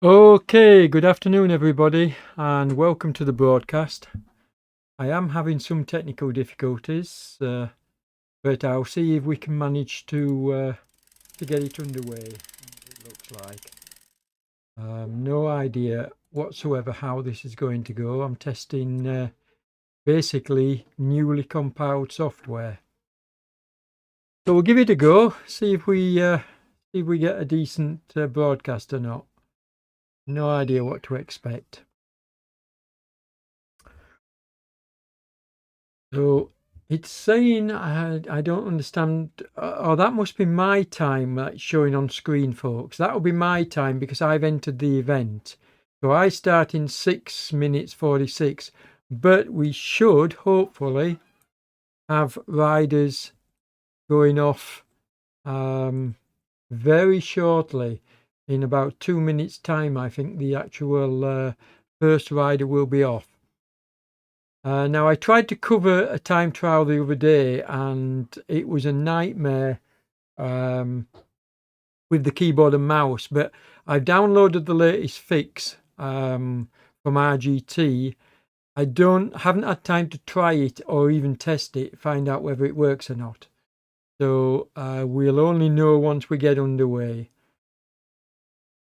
Okay, good afternoon, everybody, and welcome to the broadcast. I am having some technical difficulties, but I'll see if we can manage to get it underway. It looks like no idea whatsoever how this is going to go. I'm testing basically newly compiled software, so we'll give it a go. See if we get a decent broadcast or not. No idea what to expect. So it's saying I don't understand. Oh, that must be my time that's showing on screen, folks. That'll be my time because I've entered the event. So I start in 6 minutes 46, but we should hopefully have riders going off very shortly. In about 2 minutes' time, I think the actual first rider will be off. Now, I tried to cover a time trial the other day, and it was a nightmare with the keyboard and mouse. But I've downloaded the latest fix from RGT. I haven't had time to try it or even test it, find out whether it works or not. So we'll only know once we get underway.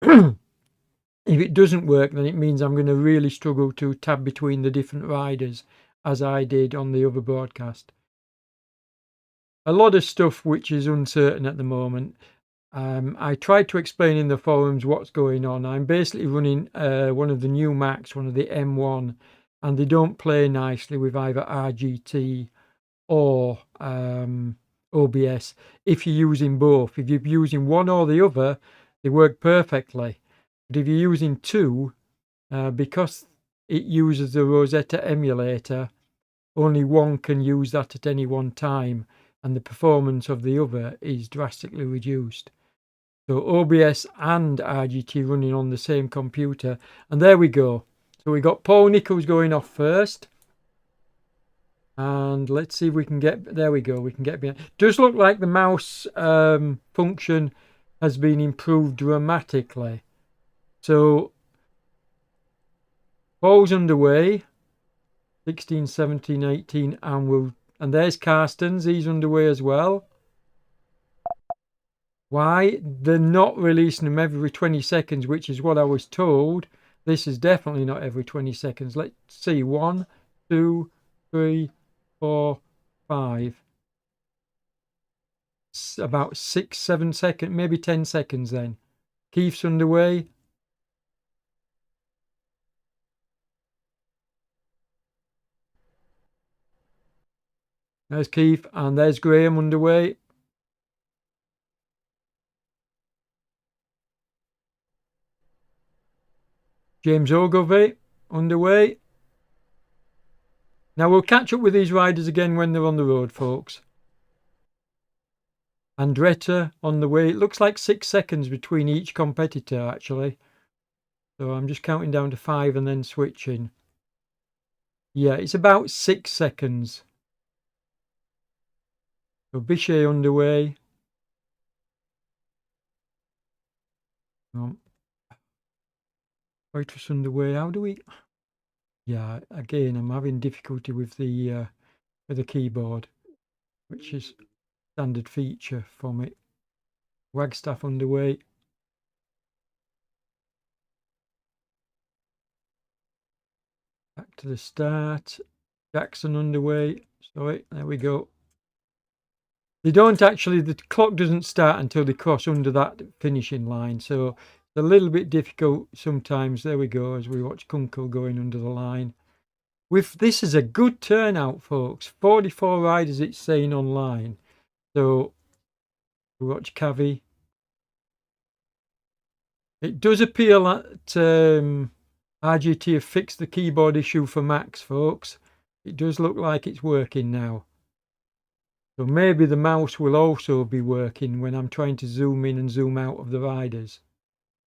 If it doesn't work, then it means I'm going to really struggle to tab between the different riders as I did on the other broadcast. A lot of stuff which is uncertain at the moment. I tried to explain in the forums what's going on. I'm basically running one of the new Macs, one of the M1, and they don't play nicely with either RGT or OBS. If you're using both, if you're using one or the other, they work perfectly. But if you're using two, because it uses the Rosetta emulator, only one can use that at any one time, and the performance of the other is drastically reduced. So OBS and RGT running on the same computer, and there we go. So we got Paul Nichols going off first, and let's see if we can get, there we go, we can get behind. Does look like the mouse function has been improved dramatically. So Paul's underway, 16, 17, 18, and there's Carstens, he's underway as well. Why? They're not releasing them every 20 seconds, which is what I was told. This is definitely not every 20 seconds. Let's see. 1, 2, 3, 4, 5. About 6, 7 seconds, maybe 10 seconds then. Keith's underway. There's Keith, and there's Graham underway. James Ogilvie underway. Now we'll catch up with these riders again when they're on the road, folks. Andretta on the way. It looks like 6 seconds between each competitor, actually. So I'm just counting down to 5 and then switching. Yeah, it's about 6 seconds. So Bichet underway. Waitress underway. How do we? Yeah, again, I'm having difficulty with the keyboard, which is standard feature from it. Wagstaff underway. Back to the start. Jackson underway. Sorry, there we go. They don't actually, the clock doesn't start until they cross under that finishing line. So it's a little bit difficult sometimes. There we go, as we watch Kunkel going under the line. This is a good turnout, folks. 44 riders it's saying online. So we watch Cavi. It does appear that RGT have fixed the keyboard issue for Macs, folks. It does look like it's working now. So maybe the mouse will also be working when I'm trying to zoom in and zoom out of the riders.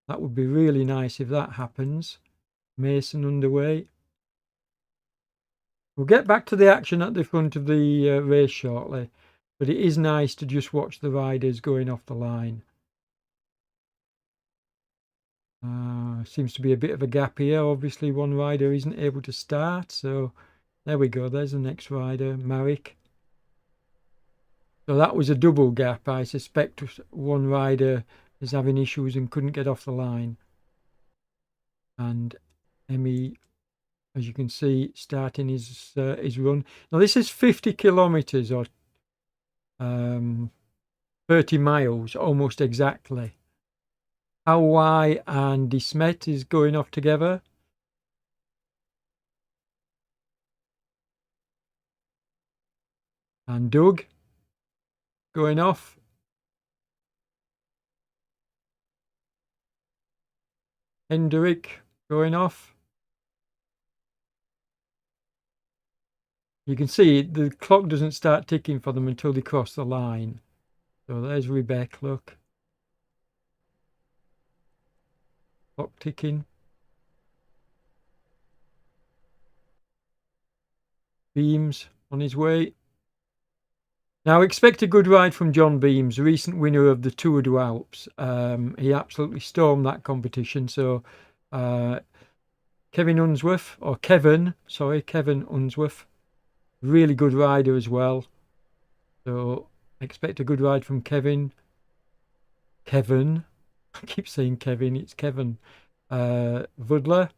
That would be really nice if that happens. Mason underway. We'll get back to the action at the front of the race shortly, but it is nice to just watch the riders going off the line. Seems to be a bit of a gap here. Obviously, one rider isn't able to start. So there we go. There's the next rider, Marek. So that was a double gap. I suspect one rider is having issues and couldn't get off the line. And Emmy, as you can see, starting his run. Now this is 50 kilometers or 30 miles, almost exactly. Hawaii and De Smet is going off together. And Doug going off. Hendrik going off. You can see the clock doesn't start ticking for them until they cross the line. So there's Rebecca, look. Clock ticking. Beams on his way. Now expect a good ride from John Beams, recent winner of the Tour du Alps. He absolutely stormed that competition. So Kevin Unsworth, Kevin Unsworth, really good rider as well. So expect a good ride from Kevin. I keep saying Kevin, it's Kevin. Vudler.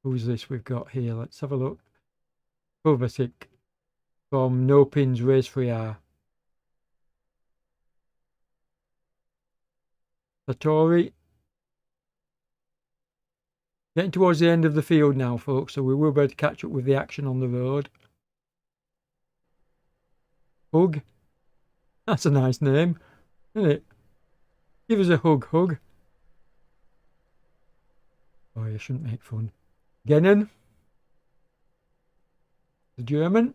Who's this we've got here? Let's have a look. Kovacic from No Pins Race for R. Satori. Getting towards the end of the field now, folks, so we will be able to catch up with the action on the road. Hug. That's a nice name, isn't it? Give us a hug, Hug. Oh, you shouldn't make fun. Gennen. The German.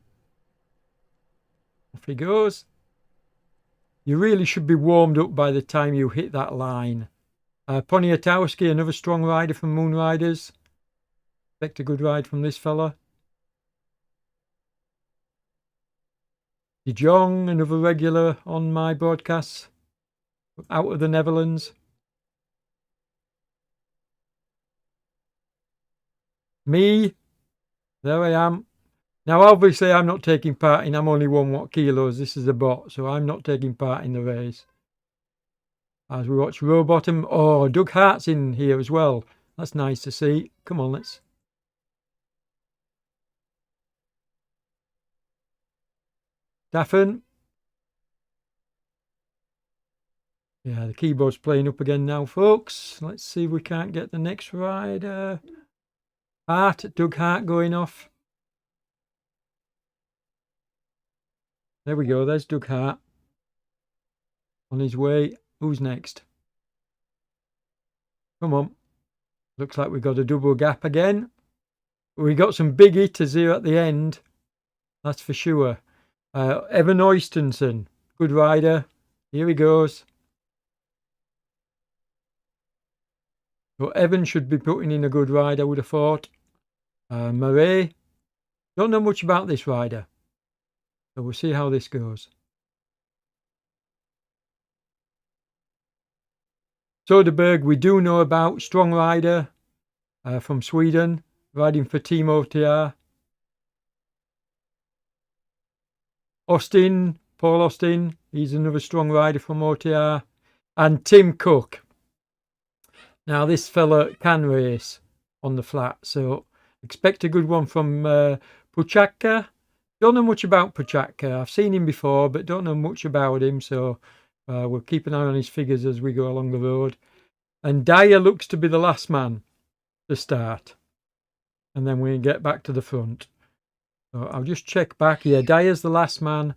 Off he goes. You really should be warmed up by the time you hit that line. Poniatowski, another strong rider from Moon Riders. Expect a good ride from this fella. De Jong, another regular on my broadcasts. Out of the Netherlands. Me. There I am. Now, obviously, I'm not taking part in, I'm only 1 kilos. This is a bot, so I'm not taking part in the race. As we watch Rowbottom. Oh, Doug Hart's in here as well. That's nice to see. Come on, let's. Daffen. Yeah, the keyboard's playing up again now, folks. Let's see if we can't get the next rider. Doug Hart going off. There we go. There's Doug Hart on his way. Who's next? Come on. Looks like we got a double gap again. We got some big hitters here at the end. That's for sure. Evan Oystenson, good rider. Here he goes. So Evan should be putting in a good ride, I would have thought. Murray. Don't know much about this rider. So we'll see how this goes. Soderberg, we do know about. Strong rider from Sweden, riding for Team OTR. Paul Austin, he's another strong rider from OTR. And Tim Cook. Now, this fella can race on the flat, so expect a good one from Puchaka. Don't know much about Puchaka. I've seen him before, but don't know much about him, so we'll keep an eye on his figures as we go along the road. And Dyer looks to be the last man to start. And then we get back to the front. So I'll just check back. Yeah, Dyer's the last man.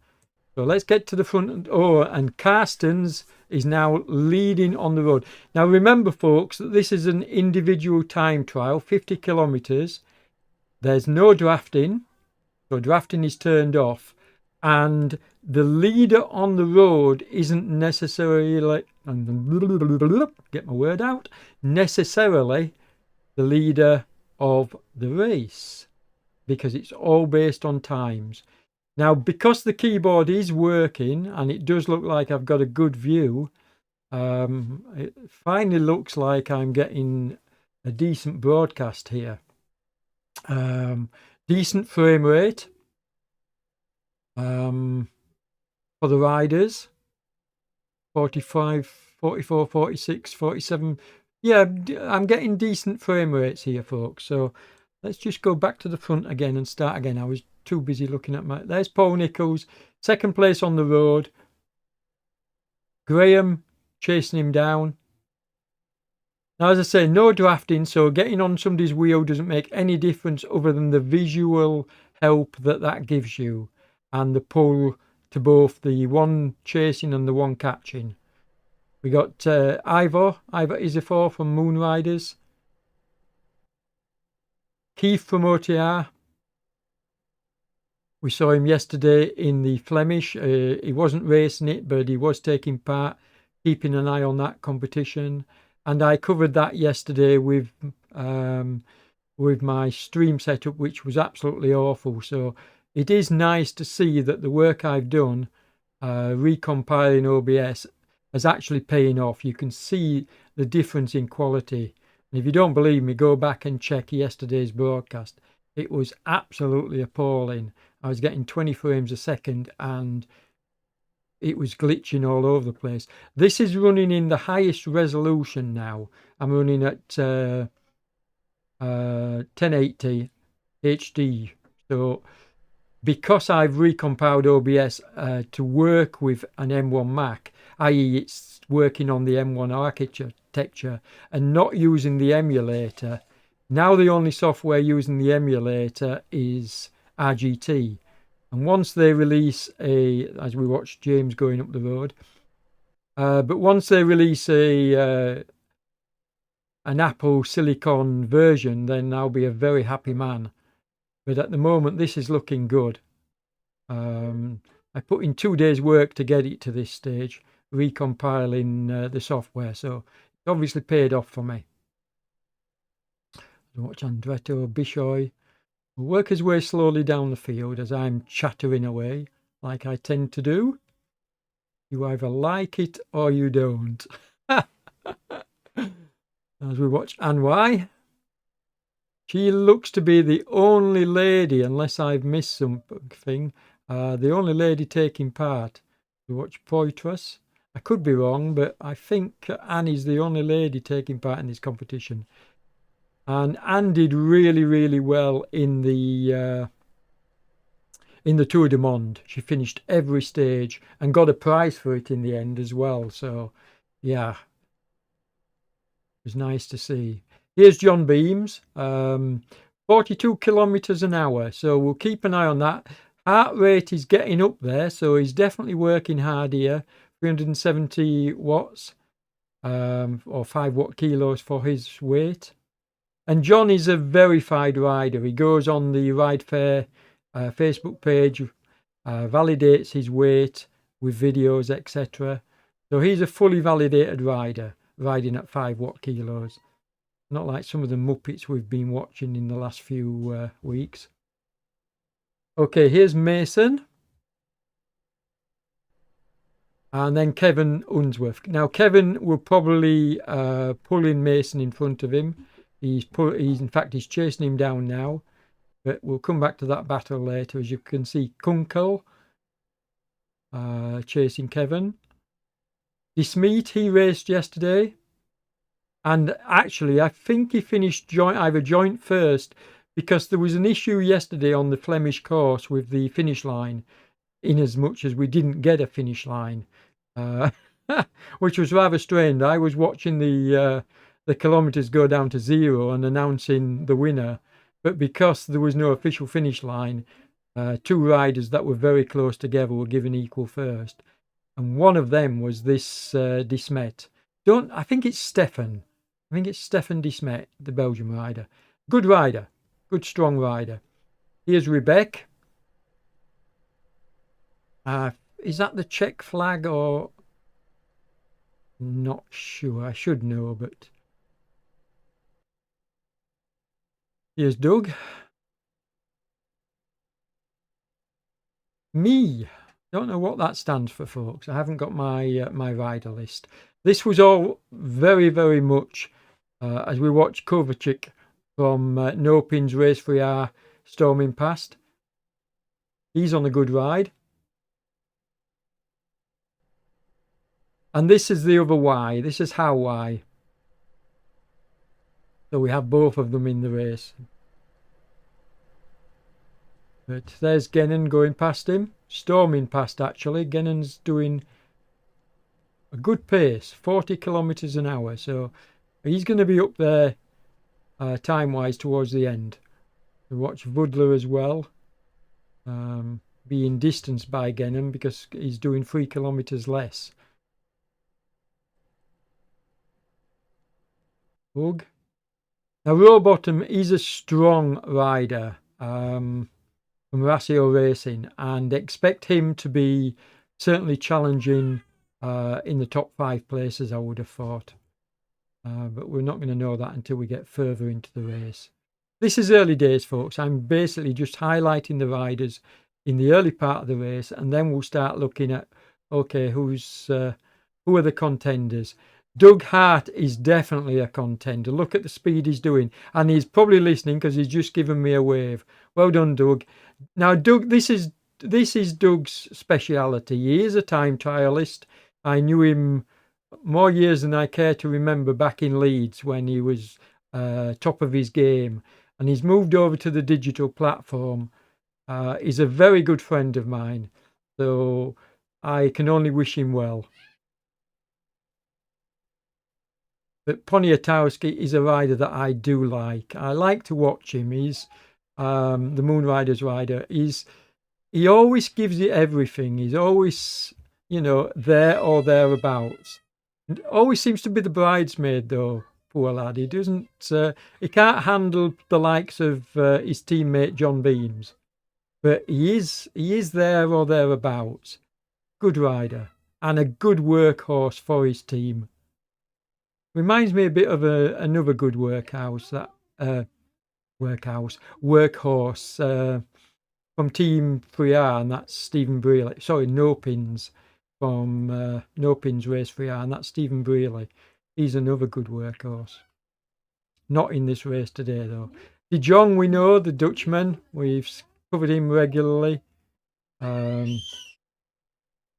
So let's get to the front. Oh, and Carstens is now leading on the road. Now remember, folks, that this is an individual time trial, 50 kilometres. There's no drafting. So drafting is turned off. And the leader on the road isn't necessarily, get my word out, necessarily the leader of the race, because it's all based on times. Now, because the keyboard is working, and it does look like I've got a good view, It finally looks like I'm getting a decent broadcast here. Decent frame rate for the riders. 45, 44, 46, 47. Yeah, I'm getting decent frame rates here, folks. So let's just go back to the front again and start again. I was too busy looking at my... There's Paul Nicholls, second place on the road. Graham chasing him down. Now, as I say, no drafting, so getting on somebody's wheel doesn't make any difference other than the visual help that gives you and the pull to both the one chasing and the one catching. We got Ivor Isafor from Moonriders. Keith from OTR. We saw him yesterday in the Flemish. He wasn't racing it, but he was taking part, keeping an eye on that competition. And I covered that yesterday with my stream setup, which was absolutely awful. So it is nice to see that the work I've done, recompiling OBS, is actually paying off. You can see the difference in quality. And if you don't believe me, go back and check yesterday's broadcast. It was absolutely appalling. I was getting 20 frames a second and it was glitching all over the place. This is running in the highest resolution now. I'm running at 1080 HD. So because I've recompiled OBS to work with an M1 Mac, i.e. it's working on the M1 architecture and not using the emulator, now the only software using the emulator is RGT. And once they release as we watch James going up the road, but once they release an Apple Silicon version, then I'll be a very happy man. But at the moment, this is looking good. I put in 2 days' work to get it to this stage, recompiling the software. So it's obviously paid off for me. Watch Andretto Bishoy work his way slowly down the field as I'm chattering away, like I tend to do. You either like it or you don't. As we watch Anwai. She looks to be the only lady, unless I've missed something, the only lady taking part. We watch Poitras. I could be wrong, but I think Annie's the only lady taking part in this competition. And Anne did really, really well in the Tour du Monde. She finished every stage and got a prize for it in the end as well. So, yeah, it was nice to see. Here's John Beams, 42 kilometers an hour. So we'll keep an eye on that. Heart rate is getting up there, so he's definitely working hard here. 370 watts, or 5 watt kilos for his weight. And John is a verified rider. He goes on the Ride Fair Facebook page, validates his weight with videos, etc. So he's a fully validated rider, riding at 5 watt kilos. Not like some of the Muppets we've been watching in the last few weeks. Okay, here's Mason. And then Kevin Unsworth. Now, Kevin will probably pull in Mason in front of him. He's chasing him down now. But we'll come back to that battle later. As you can see, Kunkel chasing Kevin. Dismeet, he raced yesterday. And actually, I think he finished either joint first, because there was an issue yesterday on the Flemish course with the finish line, in as much as we didn't get a finish line, which was rather strange. I was watching the kilometers go down to 0 and announcing the winner, but because there was no official finish line, 2 riders that were very close together were given equal first, and one of them was this Dismet. I think it's Stefan. I think it's Stefan Dismet, the Belgian rider. Good rider, good strong rider. Here's Rebecca. Is that the Czech flag or? Not sure. I should know, but here's Doug. Me. Don't know what that stands for, folks. I haven't got my my rider list. This was all very, very much as we watched Kovacic from No Pins Race for R storming past. He's on a good ride. And this is the other Y. This is how Y. So we have both of them in the race. But there's Gennon going past him. Storming past, actually. Gennon's doing a good pace, 40 kilometres an hour. So he's going to be up there time-wise towards the end. We watch Vudler as well, being distanced by Gennon because he's doing 3 kilometres less. Hug. Now, Rowbottom is a strong rider from Rasio Racing, and expect him to be certainly challenging in the top 5 places, I would have thought. But we're not going to know that until we get further into the race. This is early days, folks. I'm basically just highlighting the riders in the early part of the race, and then we'll start looking at, okay, who are the contenders. Doug Hart is definitely a contender. Look at the speed he's doing. And he's probably listening because he's just given me a wave. Well done, Doug. Now, Doug, this is Doug's speciality. He is a time trialist. I knew him more years than I care to remember back in Leeds when he was top of his game. And he's moved over to the digital platform. He's a very good friend of mine. So I can only wish him well. But Poniatowski is a rider that I do like. I like to watch him. He's the Moonriders rider. He always gives it everything. He's always, there or thereabouts. Always seems to be the bridesmaid, though. Poor lad. He doesn't. He can't handle the likes of his teammate John Beams, but he is there or thereabouts. Good rider and a good workhorse for his team. Reminds me a bit of another good workhorse from Team 3R, and that's Stephen Brealey. Sorry, No Pins from No Pins Race 3R, and that's Stephen Brealey. He's another good workhorse. Not in this race today, though. De Jong, we know, the Dutchman. We've covered him regularly.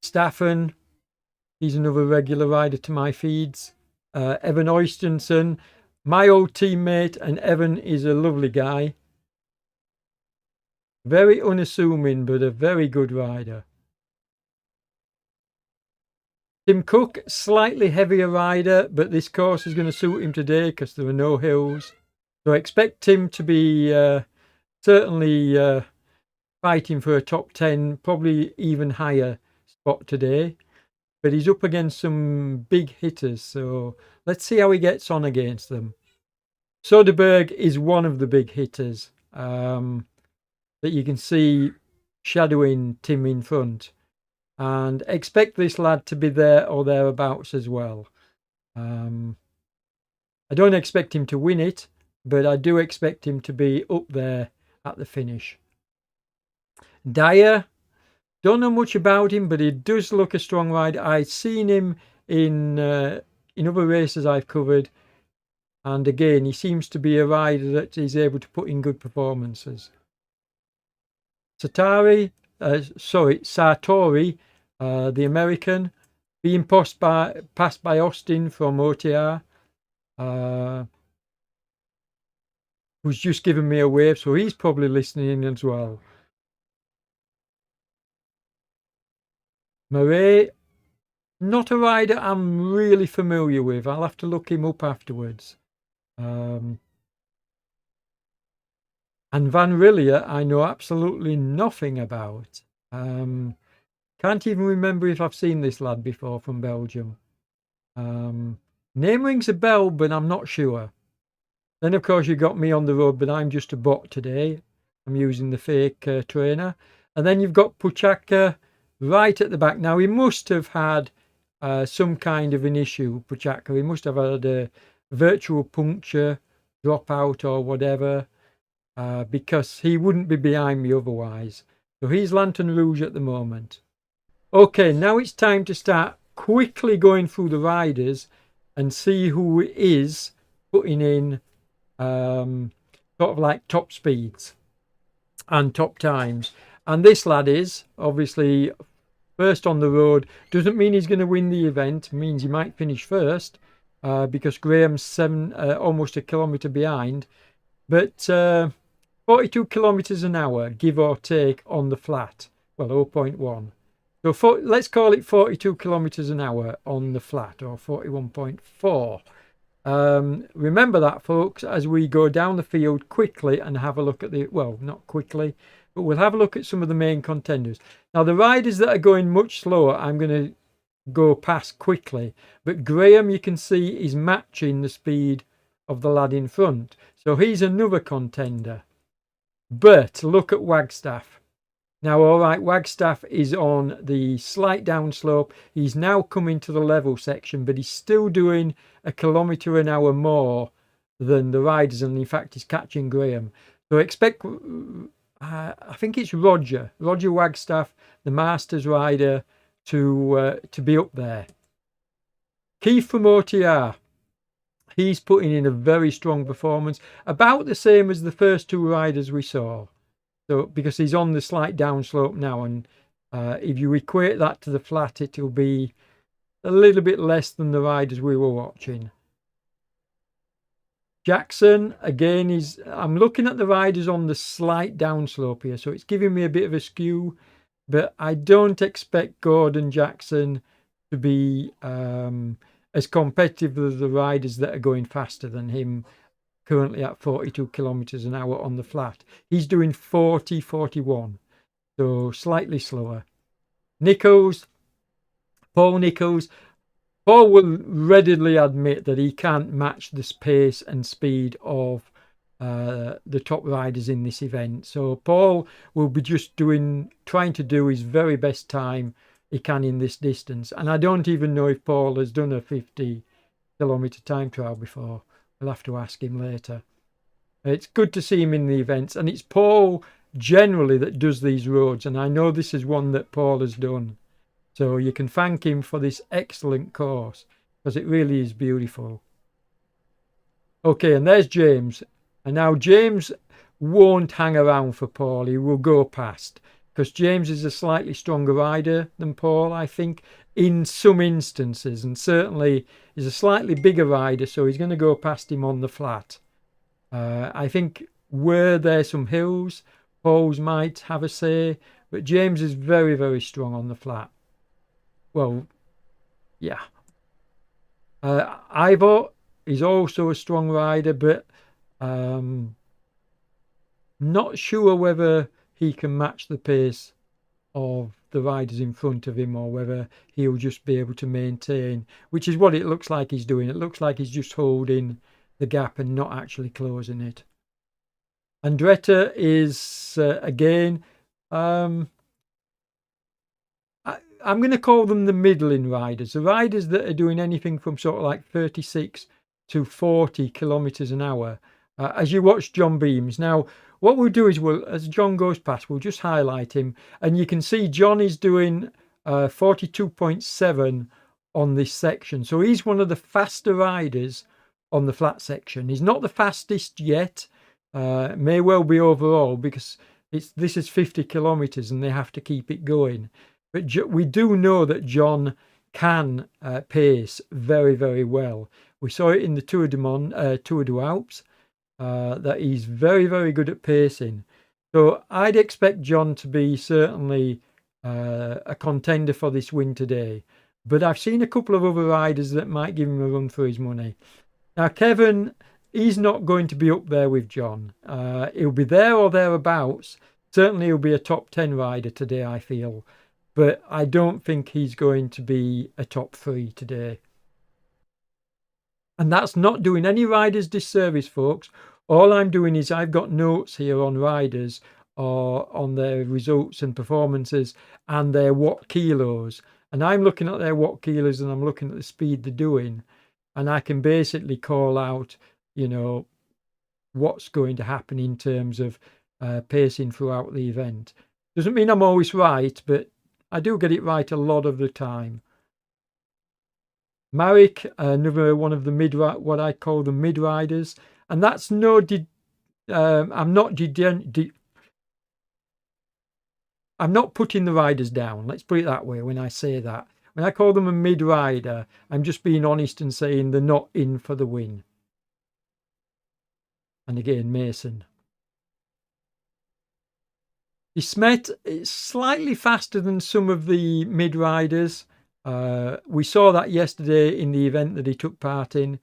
Staffen, he's another regular rider to my feeds. Evan Oystenson, my old teammate, and Evan is a lovely guy. Very unassuming, but a very good rider. Tim Cook, slightly heavier rider, but this course is going to suit him today because there are no hills. So I expect him to be certainly fighting for a top 10, probably even higher spot today. But he's up against some big hitters, so let's see how he gets on against them. Soderberg is one of the big hitters that you can see shadowing Tim in front. And expect this lad to be there or thereabouts as well. I don't expect him to win it, but I do expect him to be up there at the finish. Dyer. Don't know much about him, but he does look a strong rider. I've seen him in other races I've covered. And again, he seems to be a rider that is able to put in good performances. Sartori, the American, being passed by Austin from OTR, who's just given me a wave, so he's probably listening as well. Murray, not a rider I'm really familiar with. I'll have to look him up afterwards. And Van Rillier, I know absolutely nothing about. Can't even remember if I've seen this lad before from Belgium. Name rings a bell, but I'm not sure. Then, of course, you got me on the road, but I'm just a bot today. I'm using the fake trainer. And then you've got Puchaka right at the back. Now, he must have had some kind of an issue, Puchaka. He must have had a virtual puncture, dropout or whatever, because he wouldn't be behind me otherwise. So he's Lantern Rouge at the moment. Okay, now it's time to start quickly going through the riders and see who is putting in sort of like top speeds and top times. And this lad is obviously first on the road. Doesn't mean he's going to win the event. It means he might finish first because Graham's almost a kilometre behind. But 42 kilometres an hour, give or take, on the flat. Well, 0.1. So let's call it 42 kilometres an hour on the flat, or 41.4. Remember that, folks, as we go down the field quickly and have a look at well, not quickly, but we'll have a look at some of the main contenders. Now, the riders that are going much slower, I'm going to go past quickly. But Graham, you can see, is matching the speed of the lad in front. So he's another contender. But look at Wagstaff. Now, all right, Wagstaff is on the slight downslope. He's now coming to the level section, but he's still doing a kilometre an hour more than the riders. And in fact, he's catching Graham. So expect, I think it's Roger Wagstaff, the Masters rider, to be up there. Keith from OTR. He's putting in a very strong performance, about the same as the first two riders we saw. So because he's on the slight downslope now, and if you equate that to the flat, it will be a little bit less than the riders we were watching. Jackson, again, I'm looking at the riders on the slight downslope here, so it's giving me a bit of a skew, but I don't expect Gordon Jackson to be as competitive as the riders that are going faster than him, currently at 42 kilometres an hour on the flat. He's doing 40-41, so slightly slower. Paul Nichols. Paul will readily admit that he can't match the pace and speed of the top riders in this event. So Paul will be just trying to do his very best time he can in this distance. And I don't even know if Paul has done a 50-kilometre time trial before. We'll have to ask him later. It's good to see him in the events, and it's Paul generally that does these roads, and I know this is one that Paul has done. So you can thank him for this excellent course, because it really is beautiful. Okay, and there's James. And now James won't hang around for Paul. He will go past, because James is a slightly stronger rider than Paul, I think, in some instances, and certainly is a slightly bigger rider, so he's going to go past him on the flat. I think where there's some hills, Paul's might have a say, but James is very, very strong on the flat. Well, yeah. Ivo is also a strong rider, but not sure whether he can match the pace of the riders in front of him, or whether he'll just be able to maintain, which is what it looks like he's doing. It looks like he's just holding the gap and not actually closing it. Andretta is again, I'm going to call them the middling riders, the riders that are doing anything from sort of like 36 to 40 kilometres an hour. As you watch John Beams. Now, what we'll do is, as John goes past, we'll just highlight him. And you can see John is doing 42.7 on this section. So he's one of the faster riders on the flat section. He's not the fastest yet. May well be overall, because this is 50 kilometres and they have to keep it going. But we do know that John can pace very, very well. We saw it in the Tour du Alps. That he's very, very good at pacing. So I'd expect John to be certainly a contender for this win today. But I've seen a couple of other riders that might give him a run for his money. Now, Kevin, he's not going to be up there with John. He'll be there or thereabouts. Certainly he'll be a top 10 rider today, I feel. But I don't think he's going to be a top 3 today. And that's not doing any riders disservice, folks. All I'm doing is I've got notes here on riders, or on their results and performances and their watt kilos. And I'm looking at their watt kilos and I'm looking at the speed they're doing. And I can basically call out, what's going to happen in terms of pacing throughout the event. Doesn't mean I'm always right, but I do get it right a lot of the time. Marek, another one of the what I call the mid riders, and that's no. I'm not putting the riders down. Let's put it that way. When I say that, when I call them a mid rider, I'm just being honest and saying they're not in for the win. And again, Mason. Ismet is slightly faster than some of the mid riders. We saw that yesterday in the event that he took part in.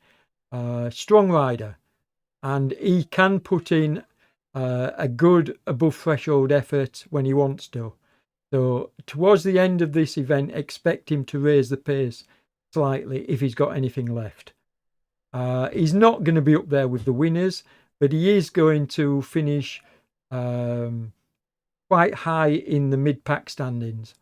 Strong rider, and he can put in a good above threshold effort when he wants to. So towards the end of this event, expect him to raise the pace slightly if he's got anything left. He's not going to be up there with the winners, but he is going to finish quite high in the mid-pack standings.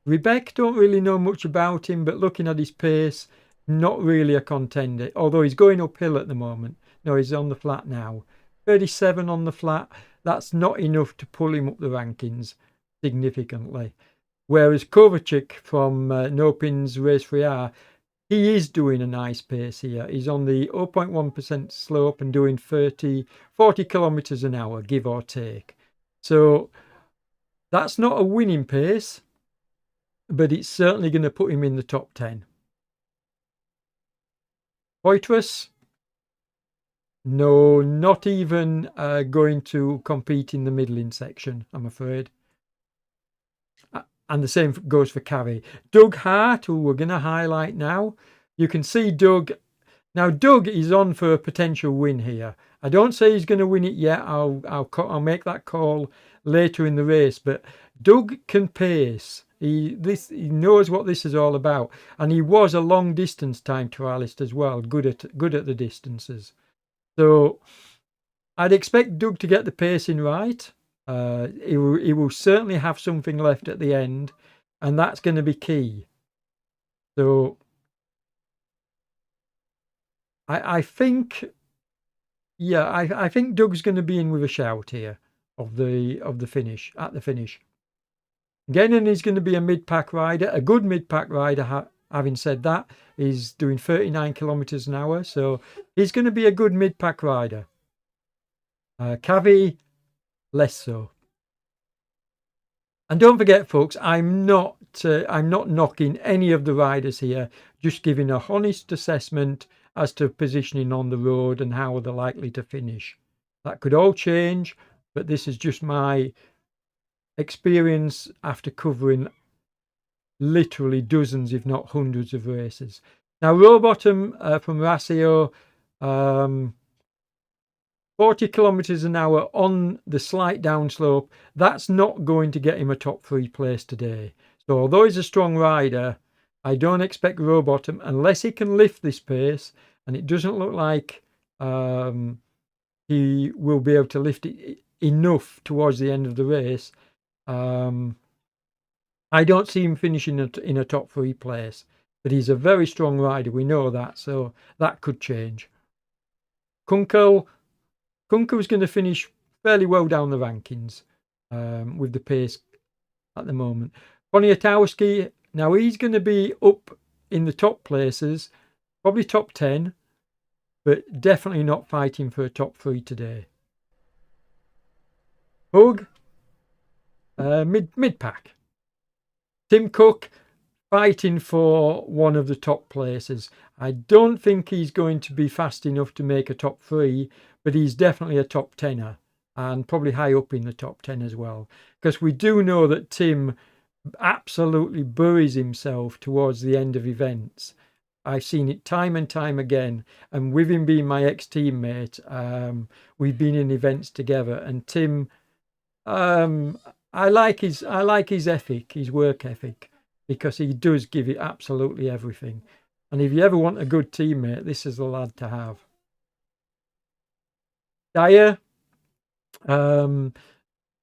Rebecca, don't really know much about him, but looking at his pace, not really a contender, although he's going uphill at the moment. No, he's on the flat now. 37 on the flat, that's not enough to pull him up the rankings significantly. Whereas Kovacic from No Pins Race 3R, he is doing a nice pace here. He's on the 0.1% slope and doing 40 kilometers an hour, give or take. So that's not a winning pace, but it's certainly going to put him in the top 10. Poitras, no, not even going to compete in the middling section, I'm afraid. And the same goes for Carrie. Doug Hart, who we're going to highlight now. You can see Doug. Now, Doug is on for a potential win here. I don't say he's going to win it yet. I'll make that call later in the race. But Doug can pace. He knows what this is all about, and he was a long distance time trialist as well. Good at the distances. So I'd expect Doug to get the pacing right. He will certainly have something left at the end, and that's going to be key. So I think, yeah, I think Doug's going to be in with a shout here of the finish at the finish. Again, and he's going to be a mid-pack rider, a good mid-pack rider. Having said that, he's doing 39 kilometers an hour, so he's going to be a good mid-pack rider. Cavi, less so. And don't forget, folks, I'm not knocking any of the riders here, just giving a honest assessment as to positioning on the road and how they're likely to finish. That could all change, but this is just my experience after covering literally dozens, if not hundreds, of races. Now, Rowbottom from Rasio, 40 kilometers an hour on the slight downslope. That's not going to get him a top 3 place today. So although he's a strong rider, I don't expect Rowbottom, unless he can lift this pace, and it doesn't look like he will be able to lift it enough towards the end of the race. I don't see him finishing in a top 3 place, but he's a very strong rider. We know that, so that could change. Kunkel was going to finish fairly well down the rankings with the pace at the moment. Poniatowski, now he's going to be up in the top places, probably top 10, but definitely not fighting for a top 3 today. Hug, mid-pack. Tim Cook, fighting for one of the top places. I don't think he's going to be fast enough to make a top 3, but he's definitely a top 10er and probably high up in the top 10 as well. Because we do know that Tim absolutely buries himself towards the end of events. I've seen it time and time again, and with him being my ex-teammate, we've been in events together, and Tim, I like his ethic, his work ethic, because he does give it absolutely everything. And if you ever want a good teammate, this is the lad to have. Dyer,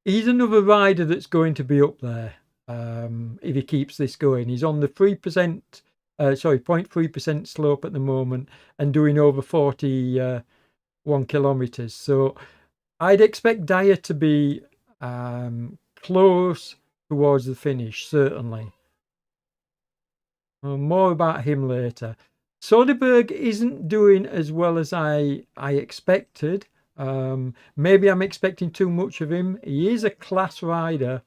he's another rider that's going to be up there if he keeps this going. He's on the 0.3% slope at the moment and doing over 41 kilometers. So I'd expect Dyer to be close towards the finish, certainly. More about him later. Soderbergh isn't doing as well as I expected. Maybe I'm expecting too much of him. He is a class rider,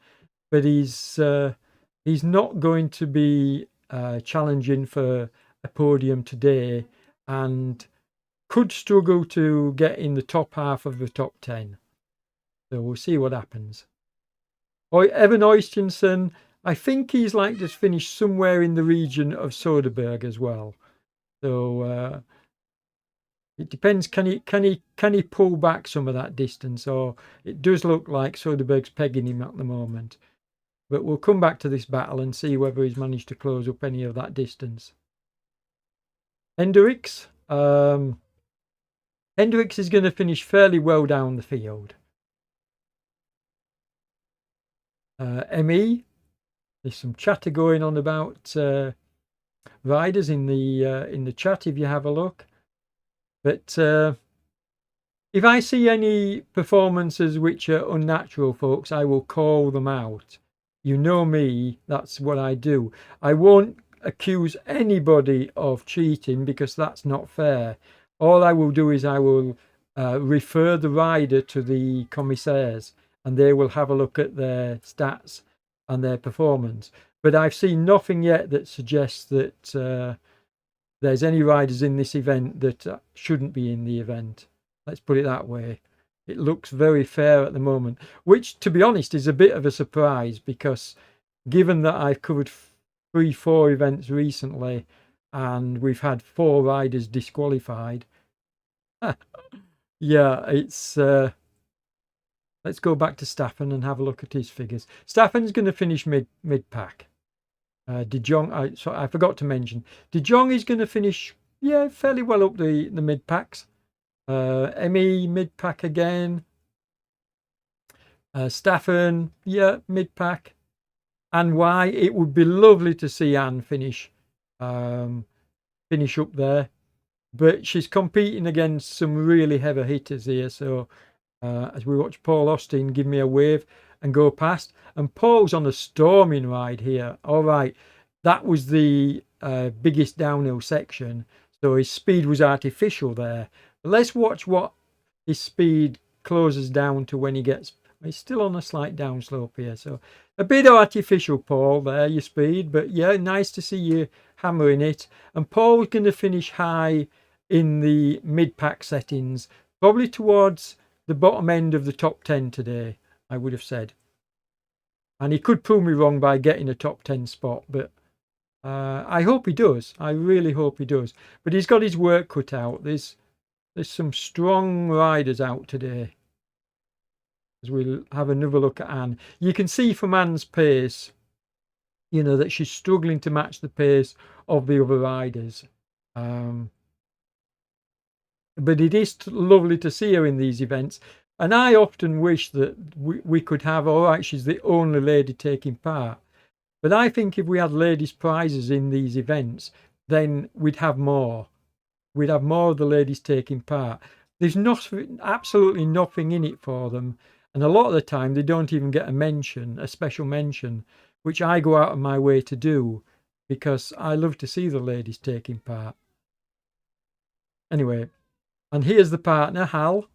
but he's not going to be challenging for a podium today, and could struggle to get in the top half of the top 10. So we'll see what happens. Evan Oystensson, I think he's like to finish somewhere in the region of Soderbergh as well. So it depends. Can he pull back some of that distance, or it does look like Soderbergh's pegging him at the moment. But we'll come back to this battle and see whether he's managed to close up any of that distance. Hendricks. Hendricks is going to finish fairly well down the field. ME, there's some chatter going on about riders in the chat if you have a look. But if I see any performances which are unnatural, folks, I will call them out. You know me, that's what I do. I won't accuse anybody of cheating because that's not fair. All I will do is I will refer the rider to the commissaires, and they will have a look at their stats and their performance. But I've seen nothing yet that suggests that there's any riders in this event that shouldn't be in the event. Let's put it that way. It looks very fair at the moment, which, to be honest, is a bit of a surprise because given that I've covered 3-4 events recently and we've had 4 riders disqualified. Yeah, it's... let's go back to Staffen and have a look at his figures. Staffen's going to finish mid-pack. De Jong, I forgot to mention, De Jong is going to finish, fairly well up the mid-packs. ME mid-pack again. Staffen, mid-pack. And why? It would be lovely to see Anne finish up there. But she's competing against some really heavy hitters here. So as we watch Paul Austin give me a wave and go past. And Paul's on a storming ride here. All right, that was the biggest downhill section. So his speed was artificial there. But let's watch what his speed closes down to when he gets... He's still on a slight downslope here. So a bit artificial, Paul, there, your speed. But yeah, nice to see you hammering it. And Paul's going to finish high in the mid-pack settings, probably towards the bottom end of the top 10 today, I would have said. And he could prove me wrong by getting a top 10 spot, but I hope he does. I really hope he does. But he's got his work cut out. There's some strong riders out today. As we'll have another look at Anne. You can see from Anne's pace, that she's struggling to match the pace of the other riders. But it is lovely to see her in these events. And I often wish that we could have, all right, she's the only lady taking part. But I think if we had ladies' prizes in these events, then we'd have more. We'd have more of the ladies taking part. There's absolutely nothing in it for them. And a lot of the time, they don't even get a special mention, which I go out of my way to do because I love to see the ladies taking part. Anyway, and here's the partner, Hal.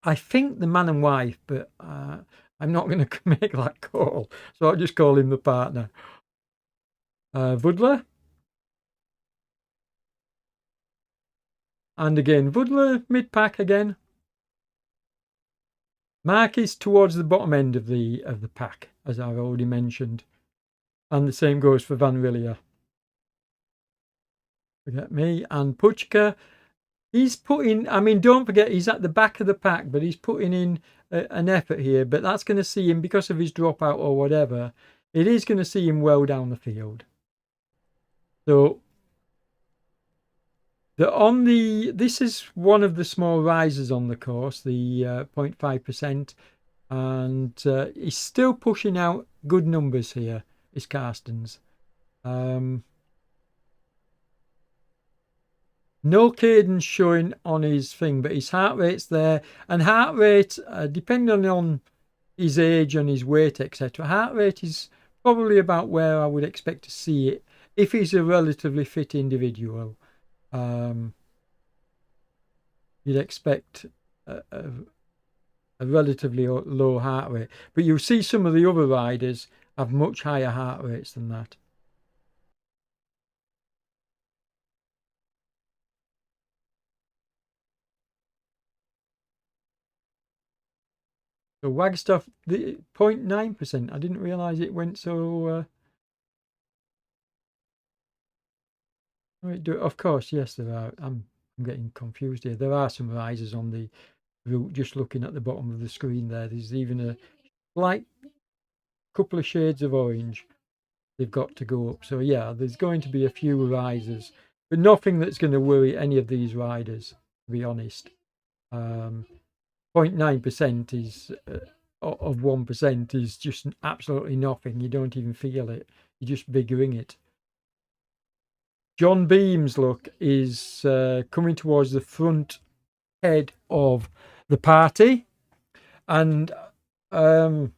I think the man and wife, but I'm not going to make that call. So I'll just call him the partner. Vudler. And again, Vudler, mid-pack again. Mark is towards the bottom end of the pack, as I've already mentioned. And the same goes for Van Willier. Forget me. And Puchka, he's putting, don't forget, he's at the back of the pack, but he's putting in an effort here. But that's going to see him, because of his dropout or whatever, it is going to see him well down the field. So, this is one of the small rises on the course, the 0.5%. And he's still pushing out good numbers here, is Carstens. No cadence showing on his thing, but his heart rate's there. And heart rate, depending on his age and his weight, etc., heart rate is probably about where I would expect to see it if he's a relatively fit individual. You'd expect a relatively low heart rate, but you'll see some of the other riders have much higher heart rates than that. So Wagstaff, the 0.9%. I didn't realise it went so. Of course, yes, there are. I'm getting confused here. There are some risers on the route. Just looking at the bottom of the screen there, there's even a slight couple of shades of orange. They've got to go up. So yeah, there's going to be a few risers, but nothing that's going to worry any of these riders, to be honest. 0.9% is of 1% is just absolutely nothing. You don't even feel it. You're just biggering it. John Beam's look is coming towards the front head of the party, and of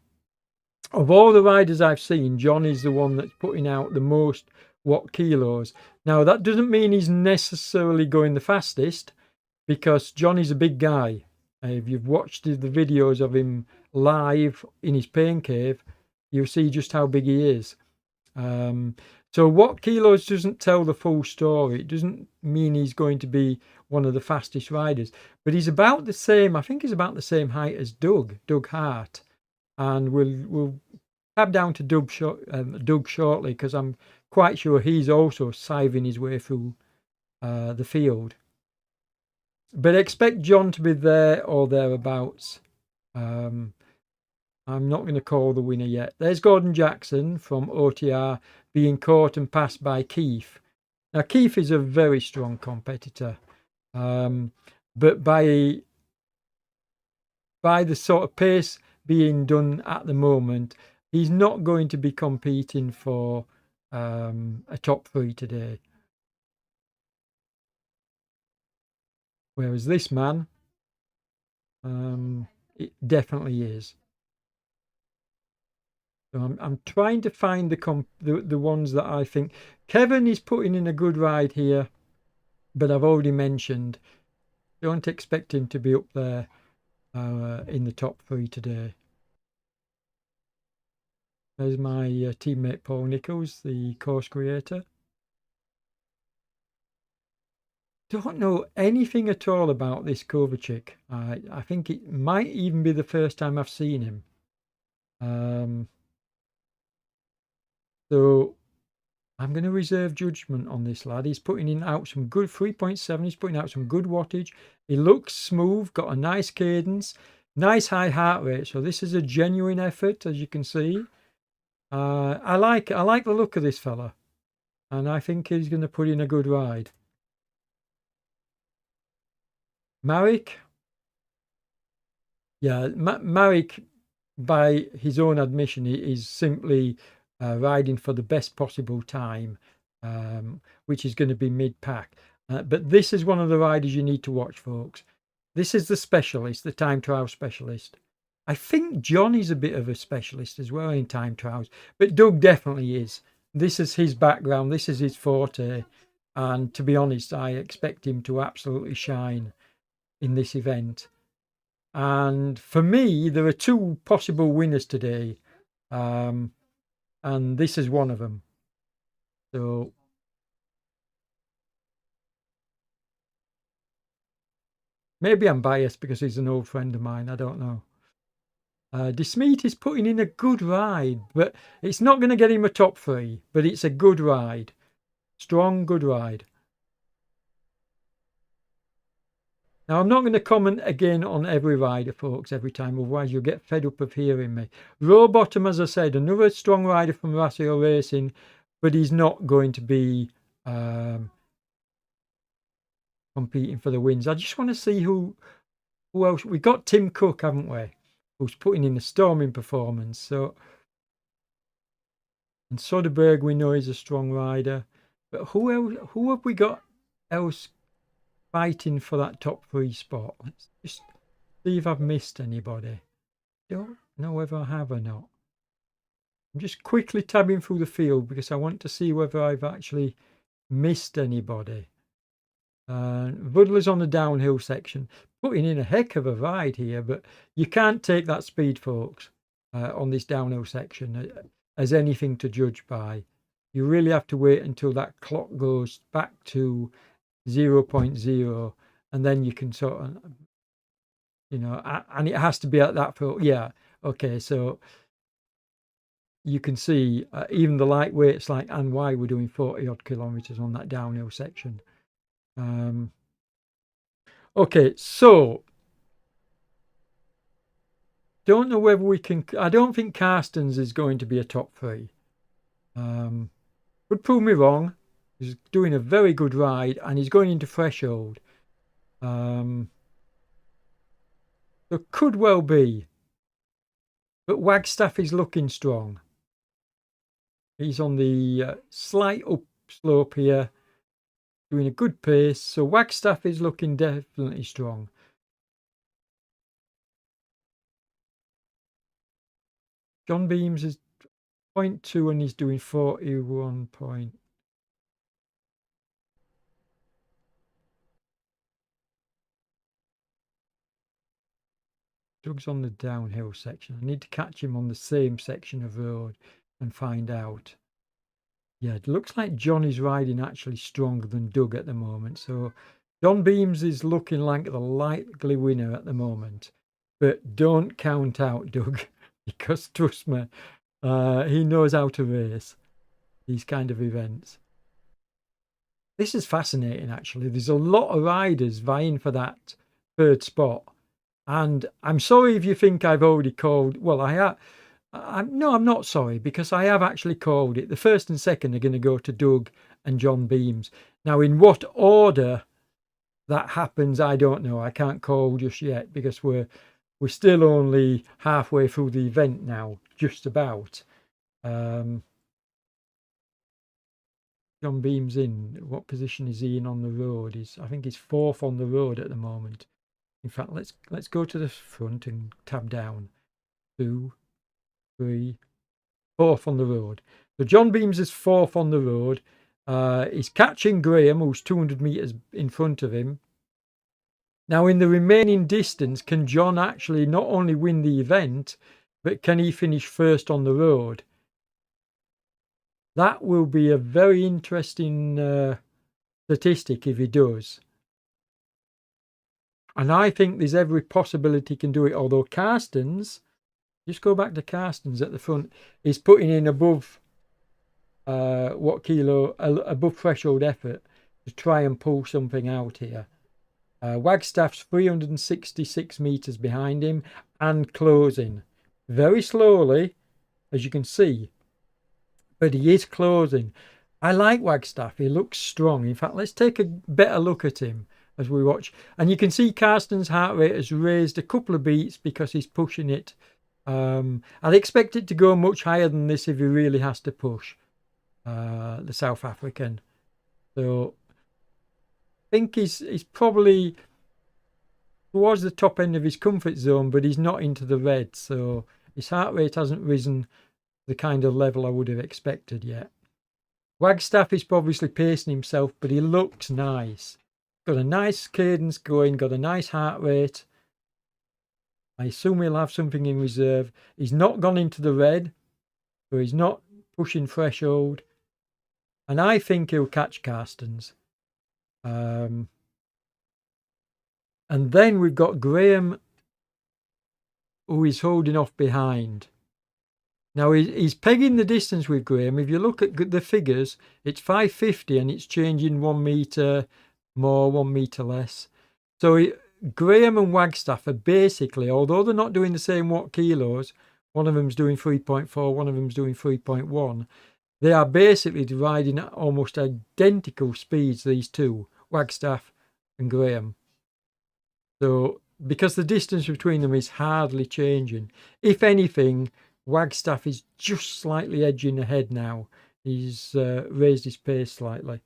all the riders I've seen, John is the one that's putting out the most watt kilos. Now that doesn't mean he's necessarily going the fastest, because John is a big guy. If you've watched the videos of him live in his pain cave, you'll see just how big he is. So watt kilos doesn't tell the full story. It doesn't mean he's going to be one of the fastest riders, but he's about the same. I think he's about the same height as Doug Hart, and we'll tab down to Doug shortly, because I'm quite sure he's also scything his way through the field. But expect John to be there or thereabouts. I'm not going to call the winner yet. There's Gordon Jackson from OTR being caught and passed by Keith. Now, Keith is a very strong competitor, but by the sort of pace being done at the moment, he's not going to be competing for a top 3 today. Whereas this man, it definitely is. So I'm trying to find the ones that I think Kevin is putting in a good ride here, but I've already mentioned, don't expect him to be up there in the top 3 today. There's my teammate Paul Nichols, the course creator. Don't know anything at all about this Kovacic. I think it might even be the first time I've seen him. So I'm going to reserve judgment on this lad. He's putting out some good 3.7. He's putting out some good wattage. He looks smooth, got a nice cadence, nice high heart rate. So this is a genuine effort, as you can see. I like the look of this fella, and I think he's going to put in a good ride. Marek, yeah, Marek, by his own admission, is simply riding for the best possible time, which is going to be mid-pack. But this is one of the riders you need to watch, folks. This is the specialist, the time trial specialist. I think John is a bit of a specialist as well in time trials, but Doug definitely is. This is his background. This is his forte. And to be honest, I expect him to absolutely shine in this event. And for me, there are 2 possible winners today. And this is one of them. So maybe I'm biased because he's an old friend of mine. I don't know. DeSmeet is putting in a good ride, but it's not going to get him a top 3, but it's a good ride. Strong, good ride. Now, I'm not going to comment again on every rider, folks, every time, otherwise you'll get fed up of hearing me. Rowbottom, as I said, another strong rider from Rasio Racing, but he's not going to be competing for the wins. I just want to see who else. We've got Tim Cook, haven't we? Who's putting in a storming performance. So, and Soderbergh, we know he's a strong rider. But who else? Who have we got else fighting for that top 3 spot? Let's just see if I've missed anybody. Don't know whether I have or not. I'm just quickly tabbing through the field because I want to see whether I've actually missed anybody. Vudler's on the downhill section, putting in a heck of a ride here, but you can't take that speed, folks, on this downhill section as anything to judge by. You really have to wait until that clock goes back to 0.0, and then you can sort of, and it has to be at that point. Yeah, okay, so you can see even the lightweights like and why we're doing 40 odd kilometers on that downhill section. Okay, so don't know whether we can. I don't think Carstens is going to be a top 3. Would prove me wrong. He's doing a very good ride and he's going into threshold. So could well be. But Wagstaff is looking strong. He's on the slight upslope here, doing a good pace. So Wagstaff is looking definitely strong. John Beams is 0.2 and he's doing 41 point. Doug's on the downhill section. I need to catch him on the same section of road and find out. Yeah, it looks like John is riding actually stronger than Doug at the moment. So John Beams is looking like the likely winner at the moment. But don't count out Doug because trust me, he knows how to race these kind of events. This is fascinating actually. There's a lot of riders vying for that 3rd spot. And I'm sorry if you think I've already called. Well, I have. No, I'm not sorry because I have actually called it. The 1st and 2nd are going to go to Doug and John Beams. Now, in what order that happens, I don't know. I can't call just yet because we're still only halfway through the event now, just about. John Beams in. What position is he in on the road? I think he's 4th on the road at the moment. In fact, let's go to the front and tab down. 2, 3, 4th on the road. So John Beams is 4th on the road. He's catching Graham, who's 200 meters in front of him. Now, in the remaining distance, can John actually not only win the event, but can he finish 1st on the road? That will be a very interesting statistic if he does. And I think there's every possibility he can do it. Although Carstens, just go back to Carstens at the front, is putting in above above threshold effort to try and pull something out here. Wagstaff's 366 meters behind him and closing very slowly, as you can see, but he is closing. I like Wagstaff. He looks strong. In fact, let's take a better look at him as we watch. And you can see Carsten's heart rate has raised a couple of beats because he's pushing it. I'd expect it to go much higher than this if he really has to push, the South African. So I think he's probably towards the top end of his comfort zone, but he's not into the red. So his heart rate hasn't risen the kind of level I would have expected yet. Wagstaff is obviously pacing himself, but he looks nice. Got a nice cadence going, got a nice heart rate. I assume he'll have something in reserve. He's not gone into the red, so he's not pushing threshold. And I think he'll catch Carstens. And then we've got Graham, who is holding off behind. Now, he's pegging the distance with Graham. If you look at the figures, it's 550 and it's changing 1 meter more, 1 meter less. So Graham and Wagstaff are basically, although they're not doing the same watt kilos, one of them's doing 3.4, one of them's doing 3.1, they are basically riding at almost identical speeds, these two, Wagstaff and Graham. So, because the distance between them is hardly changing. If anything, Wagstaff is just slightly edging ahead now. He's raised his pace slightly.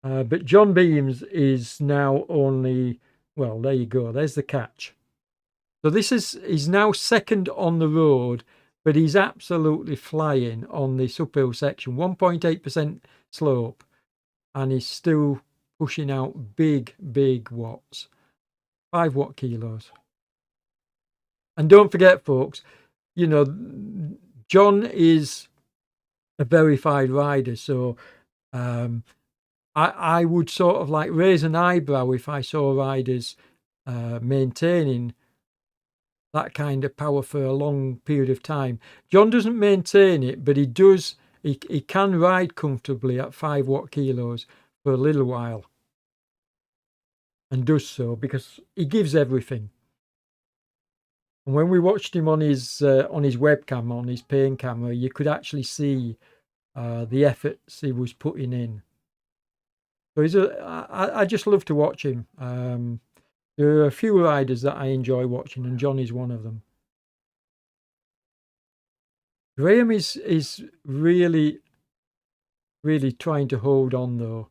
But John Beams is now only, well, there you go. There's the catch. So he's now 2nd on the road but he's absolutely flying on this uphill section, 1.8% slope, and he's still pushing out big watts, 5 watt kilos. And don't forget, folks, you know, John is a verified rider, so I would sort of like raise an eyebrow if I saw riders maintaining that kind of power for a long period of time. John doesn't maintain it, but he does. He can ride comfortably at 5 watt kilos for a little while, and does so because he gives everything. And when we watched him on his webcam, on his pain camera, you could actually see the efforts he was putting in. So I just love to watch him. There are a few riders that I enjoy watching, and John is one of them. Graham is really trying to hold on though,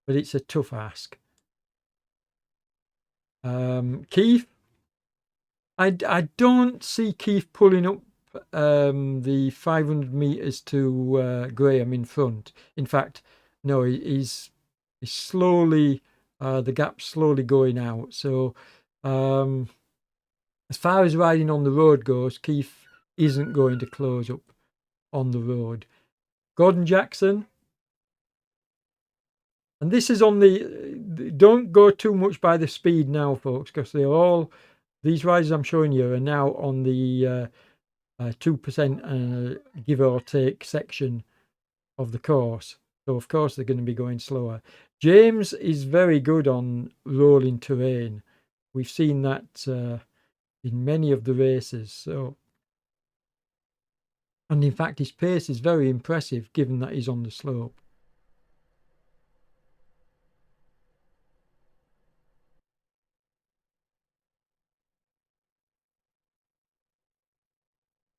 but it's a tough ask. Keith, I don't see Keith pulling up the 500 meters to Graham in front. In fact, no, he's slowly, the gap's slowly going out. So as far as riding on the road goes, Keith isn't going to close up on the road. Gordon Jackson, and this is on the, don't go too much by the speed now, folks, because they're all, these riders I'm showing you are now on the 2% give or take section of the course. So of course they're going to be going slower. James is very good on rolling terrain. We've seen that in many of the races. So, and in fact his pace is very impressive given that he's on the slope.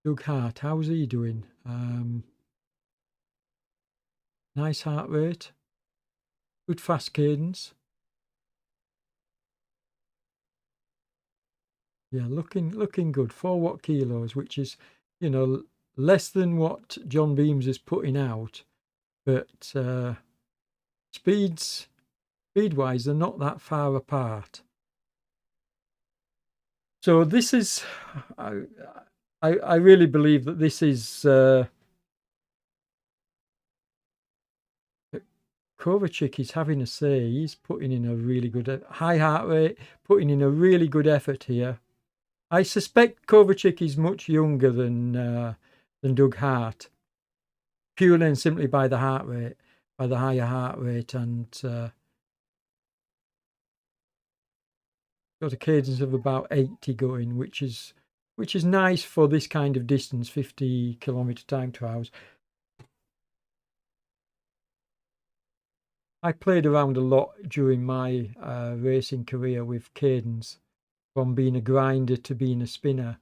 Doug Hart, how's he doing? Nice heart rate, good fast cadence. Yeah, looking good. 4 watt kilos, which is, you know, less than what John Beams is putting out, but speed-wise, they're not that far apart. So this is, I really believe that this is Kovacic is having a say. He's putting in a really good high heart rate, putting in a really good effort here. I suspect Kovacic is much younger than Doug Hart, purely and simply by the heart rate, by the higher heart rate, and got a cadence of about 80 going, which is nice for this kind of distance, 50 kilometer time trials. I played around a lot during my racing career with cadence, from being a grinder to being a spinner,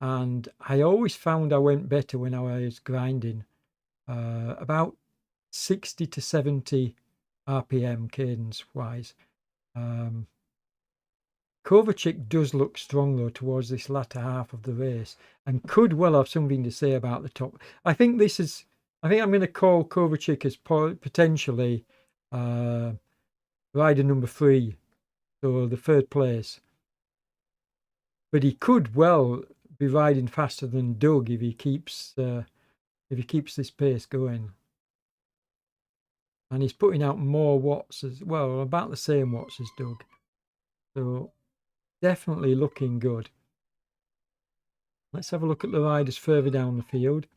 and I always found I went better when I was grinding, about 60 to 70 RPM cadence wise. Kovacic does look strong though towards this latter half of the race, and could well have something to say about the top. I think I'm going to call Kovacic as potentially rider number 3, so the 3rd place. But he could well be riding faster than Doug if he keeps this pace going. And he's putting out more watts as well, about the same watts as Doug. So definitely looking good. Let's have a look at the riders further down the field.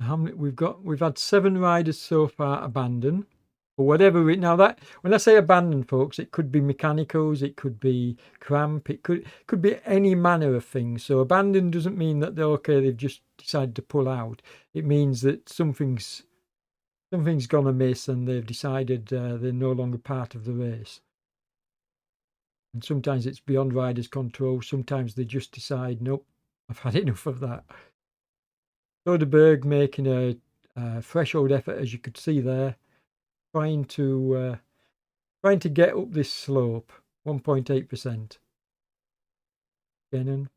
How many we've had 7 riders so far abandon, or whatever. Now that when I say abandon, folks, it could be mechanicals, it could be cramp, it could be any manner of things. So abandon doesn't mean that they've just decided to pull out. It means that something's gone amiss and they've decided they're no longer part of the race. And sometimes it's beyond riders' control. Sometimes they just decide, nope, I've had enough of that. Soderbergh making a threshold effort, as you could see there, trying to get up this slope, 1.8%. Canon.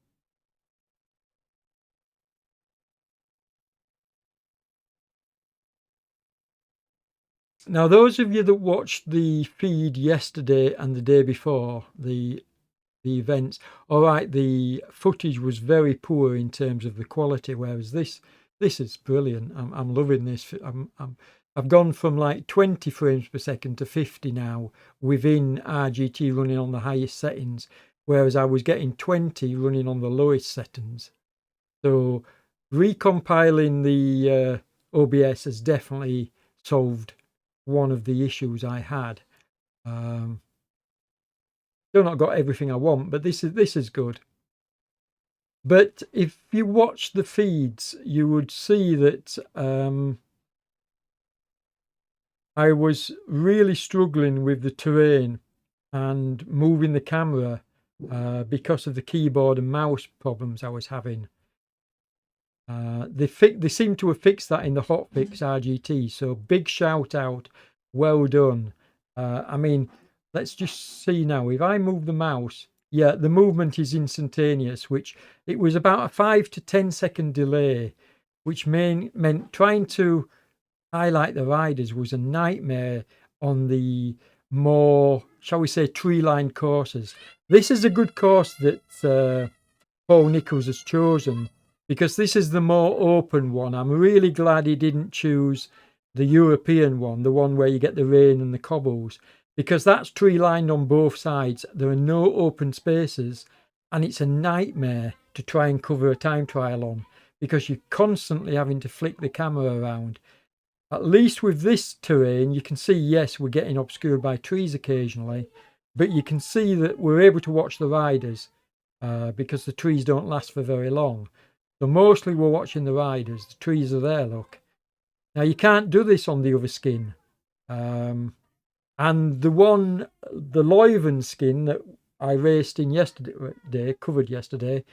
Now, those of you that watched the feed yesterday and the day before, the events, all right, the footage was very poor in terms of the quality, whereas this is brilliant. I'm loving this. I've gone from like 20 frames per second to 50 now within RGT running on the highest settings, whereas I was getting 20 running on the lowest settings. So recompiling the OBS has definitely solved one of the issues I had. Still not got everything I want, but this is good. But if you watch the feeds, you would see that I was really struggling with the terrain and moving the camera because of the keyboard and mouse problems I was having. They seem to have fixed that in the hotfix RGT, so big shout out, well done. I mean, let's just see now. If I move the mouse, yeah, the movement is instantaneous, which it was about a 5 to 10 second delay, which meant trying to highlight the riders was a nightmare on the more, shall we say, tree-lined courses. This is a good course that Paul Nichols has chosen, because this is the more open one. I'm really glad he didn't choose the European one, the one where you get the rain and the cobbles, because that's tree lined on both sides. There are no open spaces, and it's a nightmare to try and cover a time trial on, because you're constantly having to flick the camera around. At least with this terrain, you can see, yes, we're getting obscured by trees occasionally, but you can see that we're able to watch the riders because the trees don't last for very long. So mostly we're watching the riders. The trees are there, look. Now you can't do this on the other skin. And the Leuven skin that I raced in yesterday, covered yesterday,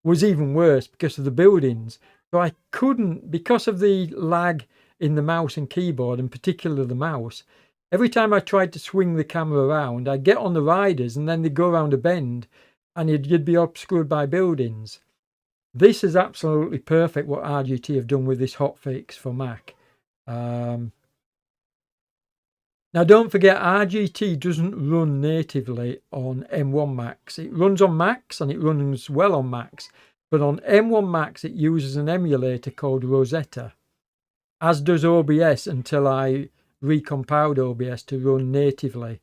was even worse because of the buildings. So I couldn't, because of the lag in the mouse and keyboard, and particularly the mouse, every time I tried to swing the camera around, I'd get on the riders and then they'd go around a bend and you'd be obscured by buildings. This is absolutely perfect what RGT have done with this hotfix for Mac. Now, don't forget, RGT doesn't run natively on M1 Macs. It runs on Macs and it runs well on Macs. But on M1 Macs, it uses an emulator called Rosetta, as does OBS, until I recompiled OBS to run natively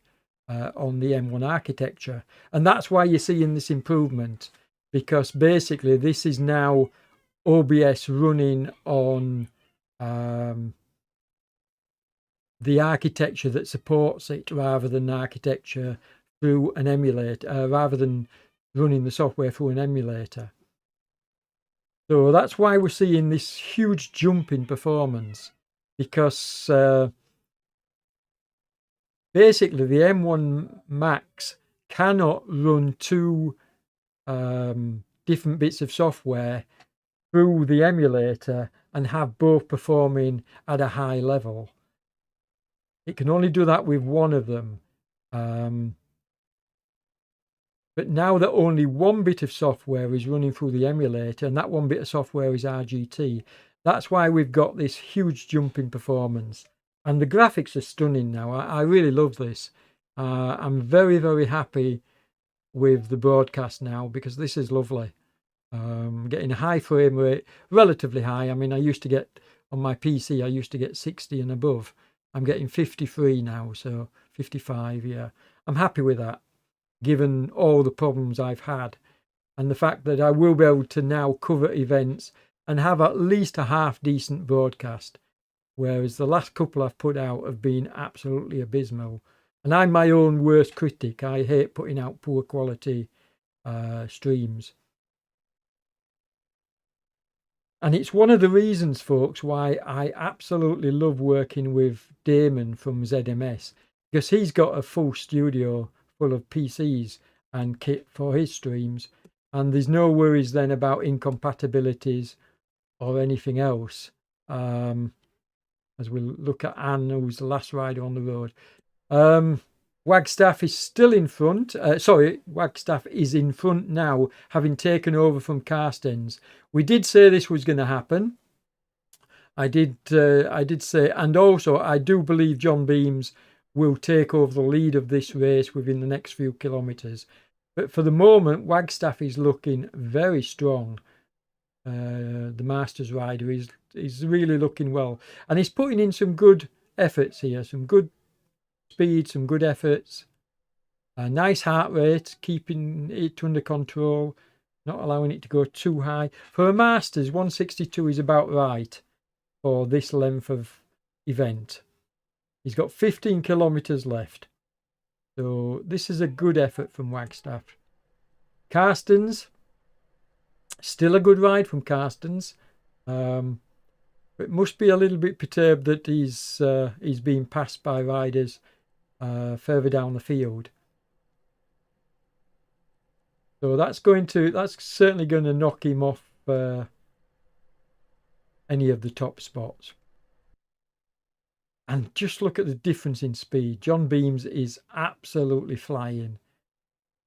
on the M1 architecture. And that's why you're seeing this improvement, because basically this is now OBS running on the architecture that supports it, rather than architecture through an emulator, rather than running the software through an emulator. So that's why we're seeing this huge jump in performance, because basically the M1 Macs cannot run two different bits of software through the emulator and have both performing at a high level. It can only do that with one of them. But now that only one bit of software is running through the emulator, and that one bit of software is RGT, that's why we've got this huge jump in performance. And the graphics are stunning now. I really love this. I'm very, very happy with the broadcast now, because this is lovely. Getting a high frame rate, relatively high. I mean, I used to get, on my PC, I used to get 60 and above. I'm getting 53 now, so 55, yeah. I'm happy with that, given all the problems I've had, and the fact that I will be able to now cover events and have at least a half decent broadcast, whereas the last couple I've put out have been absolutely abysmal. And I'm my own worst critic. I hate putting out poor quality streams. And it's one of the reasons, folks, why I absolutely love working with Damon from ZMS, because he's got a full studio full of PCs and kit for his streams, and there's no worries then about incompatibilities or anything else. As we look at Anne, who's the last rider on the road. Wagstaff is still in front. Wagstaff is in front now, having taken over from Carstens. We did say this was going to happen. I did say, and also I do believe John Beams will take over the lead of this race within the next few kilometres. But for the moment, Wagstaff is looking very strong. The Masters rider is really looking well, and he's putting in some good efforts here, some good speed, some good efforts. A nice heart rate, keeping it under control, not allowing it to go too high. For a Masters, 162 is about right for this length of event. He's got 15 kilometres left. So this is a good effort from Wagstaff. Carstens, still a good ride from Carstens. It must be a little bit perturbed that he's being passed by riders further down the field. So that's certainly going to knock him off any of the top spots. And just look at the difference in speed. John Beams is absolutely flying.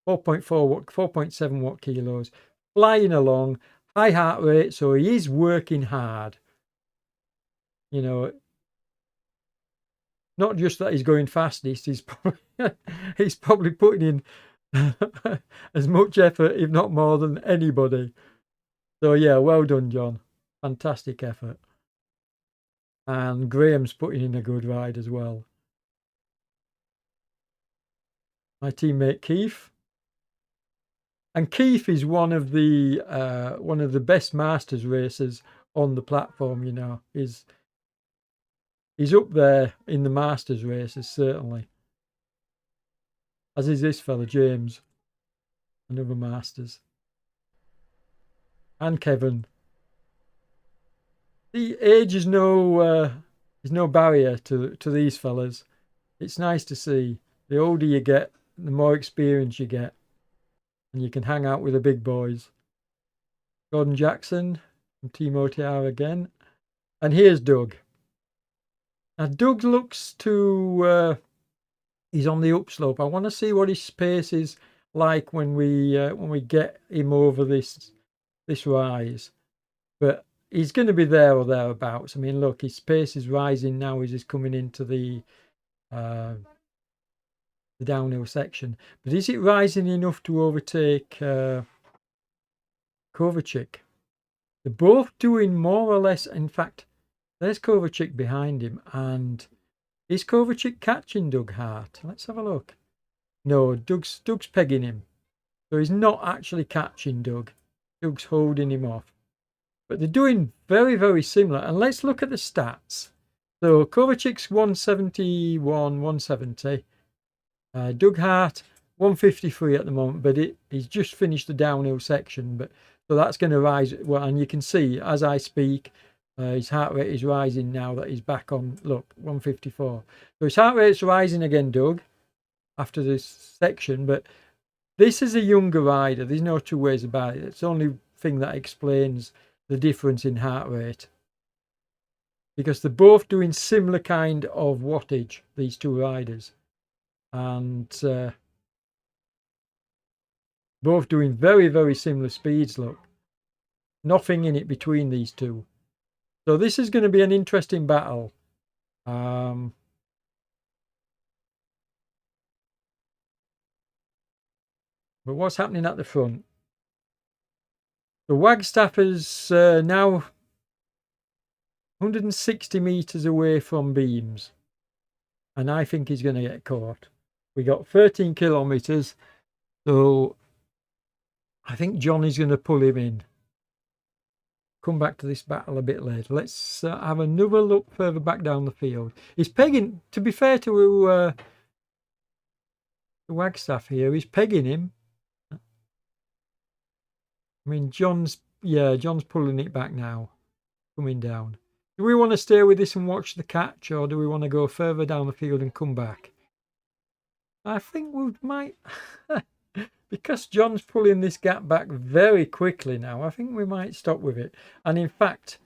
4.7 watt kilos, flying along, high heart rate, so he is working hard. You know, not just that he's going fastest, he's probably putting in as much effort, if not more, than anybody. So yeah, well done, John. Fantastic effort. And Graham's putting in a good ride as well. My teammate Keith. And Keith is one of the best Masters racers on the platform, you know. He's up there in the Masters races, certainly. As is this fella, James. Another Masters. And Kevin. The age is no barrier to these fellas. It's nice to see. The older you get, the more experience you get. And you can hang out with the big boys. Gordon Jackson from Team OTR again. And here's Doug. Now Doug looks to he's on the upslope. I want to see what his pace is like when we get him over this rise. But he's going to be there or thereabouts. I mean, look, his pace is rising now as he's coming into the downhill section. But is it rising enough to overtake Kovacic? They're both doing more or less. In fact, there's Kovacic behind him. And is Kovacic catching Doug Hart? Let's have a look. No, Doug's pegging him. So he's not actually catching Doug. Doug's holding him off. But they're doing very, very similar. And let's look at the stats. So Kovacic's 171, 170. Doug Hart, 153 at the moment. But he's just finished the downhill section. So that's going to rise. Well, and you can see as I speak, his heart rate is rising now that he's back on, look, 154. So his heart rate's rising again, Doug, after this section. But this is a younger rider. There's no two ways about it. It's the only thing that explains the difference in heart rate, because they're both doing similar kind of wattage, these two riders, and both doing very, very similar speeds. Look, nothing in it between these two. So this is going to be an interesting battle. But what's happening at the front? The Wagstaff is now 160 metres away from Beams. And I think he's going to get caught. We got 13 kilometres. So I think John is going to pull him in. Come back to this battle a bit later. Let's have another look further back down the field. He's pegging, to be fair to the Wagstaff here, he's pegging him. I mean, John's pulling it back now, coming down. Do we want to stay with this and watch the catch, or do we want to go further down the field and come back? I think we might, because John's pulling this gap back very quickly now, I think we might stop with it. And in fact,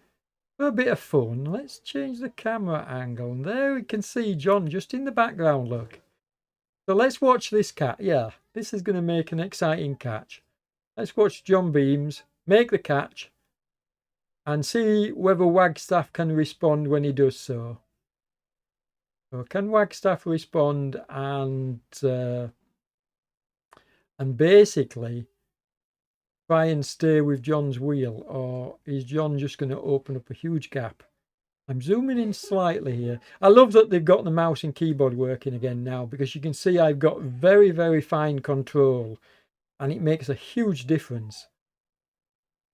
For a bit of fun, let's change the camera angle. And there we can see John just in the background, look. So let's watch this catch. Yeah, this is going to make an exciting catch. Let's watch John Beams make the catch and see whether Wagstaff can respond when he does so. So can Wagstaff respond and basically try and stay with John's wheel, or is John just going to open up a huge gap? I'm zooming in slightly here. I love that they've got the mouse and keyboard working again now, because you can see I've got very, very fine control and it makes a huge difference.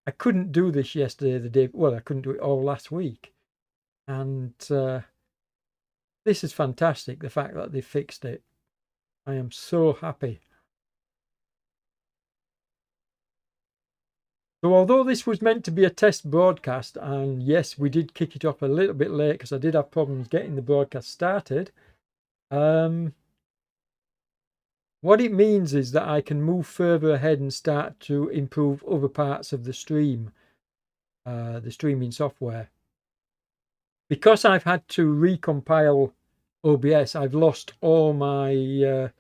I couldn't do this yesterday, I couldn't do it all last week. And this is fantastic, the fact that they fixed it. I am so happy. So although this was meant to be a test broadcast, and yes, we did kick it off a little bit late because I did have problems getting the broadcast started, what it means is that I can move further ahead and start to improve other parts of the stream, the streaming software. Because I've had to recompile OBS, I've lost all my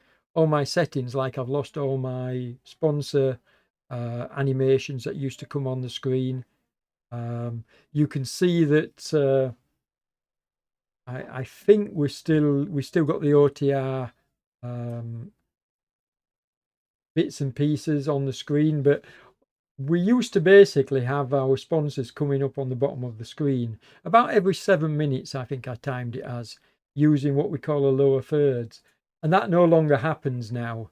settings. Like I've lost all my sponsor animations that used to come on the screen. You can see that I think we still got the OTR bits and pieces on the screen, but we used to basically have our sponsors coming up on the bottom of the screen about every 7 minutes. I think I timed it as, using what we call a lower thirds, and that no longer happens now.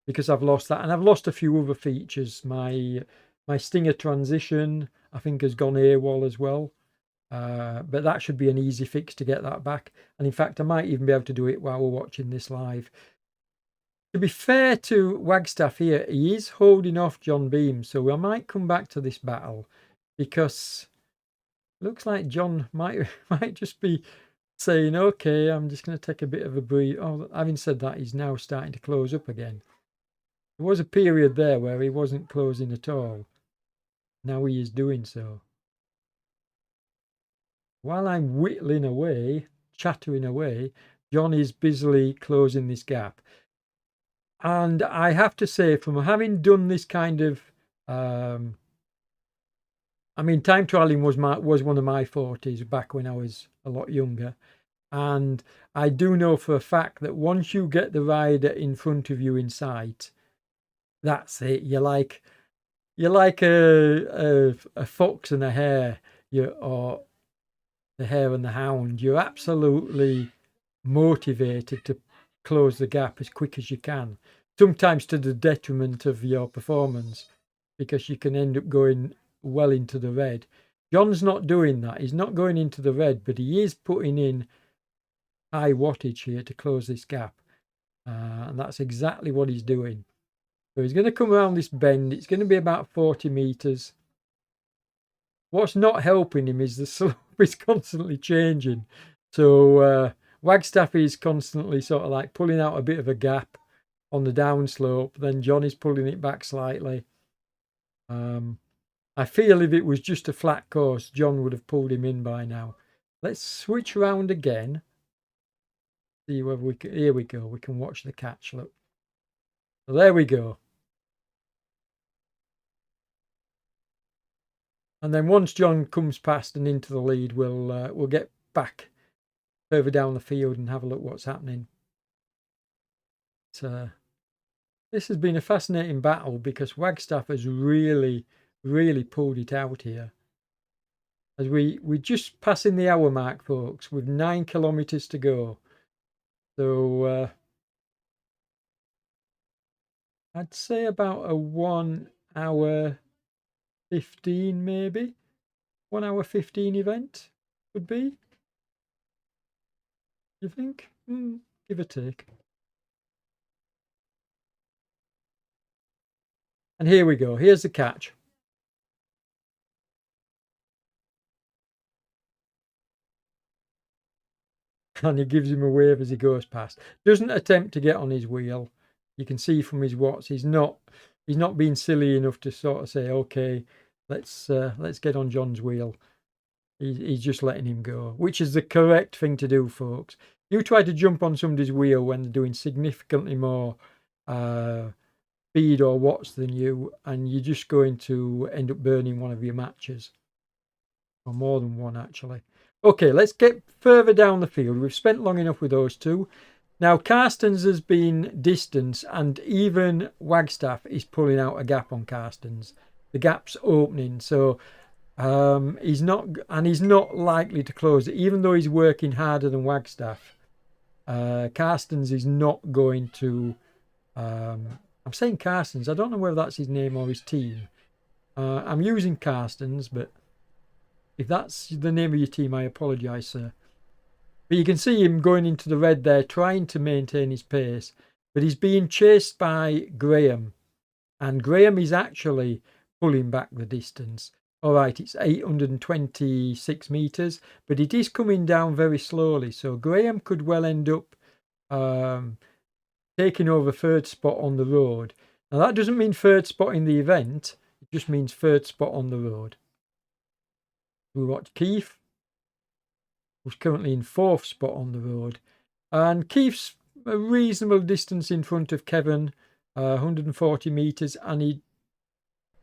Because I've lost that, and I've lost a few other features. My Stinger transition, I think, has gone AWOL as well. But that should be an easy fix to get that back. And in fact, I might even be able to do it while we're watching this live. To be fair to Wagstaff here, he is holding off John Beam, so I might come back to this battle, because it looks like John might just be saying, okay, I'm just going to take a bit of a breathe. Oh, having said that, he's now starting to close up again. There was a period there where he wasn't closing at all. Now he is doing so. While I'm whittling away, chattering away, John is busily closing this gap. And I have to say, from having done this kind of, time trialing was one of my fortes back when I was a lot younger. And I do know for a fact that once you get the rider in front of you in sight, that's it. You're like a fox and a hare, or the hare and the hound. You're absolutely motivated to close the gap as quick as you can, sometimes to the detriment of your performance, because you can end up going well into the red. John's not doing that. He's not going into the red, but he is putting in high wattage here to close this gap. And that's exactly what he's doing. So he's going to come around this bend. It's going to be about 40 meters. What's not helping him is the slope is constantly changing. So Wagstaff is constantly sort of like pulling out a bit of a gap on the downslope. Then John is pulling it back slightly. I feel if it was just a flat course, John would have pulled him in by now. Let's switch around again. See whether we can. Here we go. We can watch the catch. Look. So there we go. And then once John comes past and into the lead, we'll get back further down the field and have a look what's happening. But, this has been a fascinating battle, because Wagstaff has really pulled it out here. As we're just passing the hour mark, folks, with 9 kilometers to go. So I'd say about a 1 hour 15, maybe 1 hour 15 event would be. You think? Give or take. And here we go. Here's the catch. And he gives him a wave as he goes past. Doesn't attempt to get on his wheel. You can see from his watts, he's not being silly enough to sort of say, okay, Let's get on John's wheel. He's just letting him go, which is the correct thing to do, folks. You try to jump on somebody's wheel when they're doing significantly more speed or watts than you, and you're just going to end up burning one of your matches, or more than one actually. Okay, let's get further down the field. We've spent long enough with those two. Now Carstens has been distance, and even Wagstaff is pulling out a gap on Carstens. The gap's opening, so he's not likely to close it, even though he's working harder than Wagstaff. Carstens is not going to. I'm saying Carstens. I don't know whether that's his name or his team. I'm using Carstens, but if that's the name of your team, I apologise, sir. But you can see him going into the red there, trying to maintain his pace. But he's being chased by Graham. And Graham is actually pulling back the distance. All right, it's 826 metres, but it is coming down very slowly. So Graham could well end up taking over third spot on the road. Now that doesn't mean third spot in the event. It just means third spot on the road. We watch Keith, who's currently in fourth spot on the road. And Keith's a reasonable distance in front of Kevin, 140 metres, and he's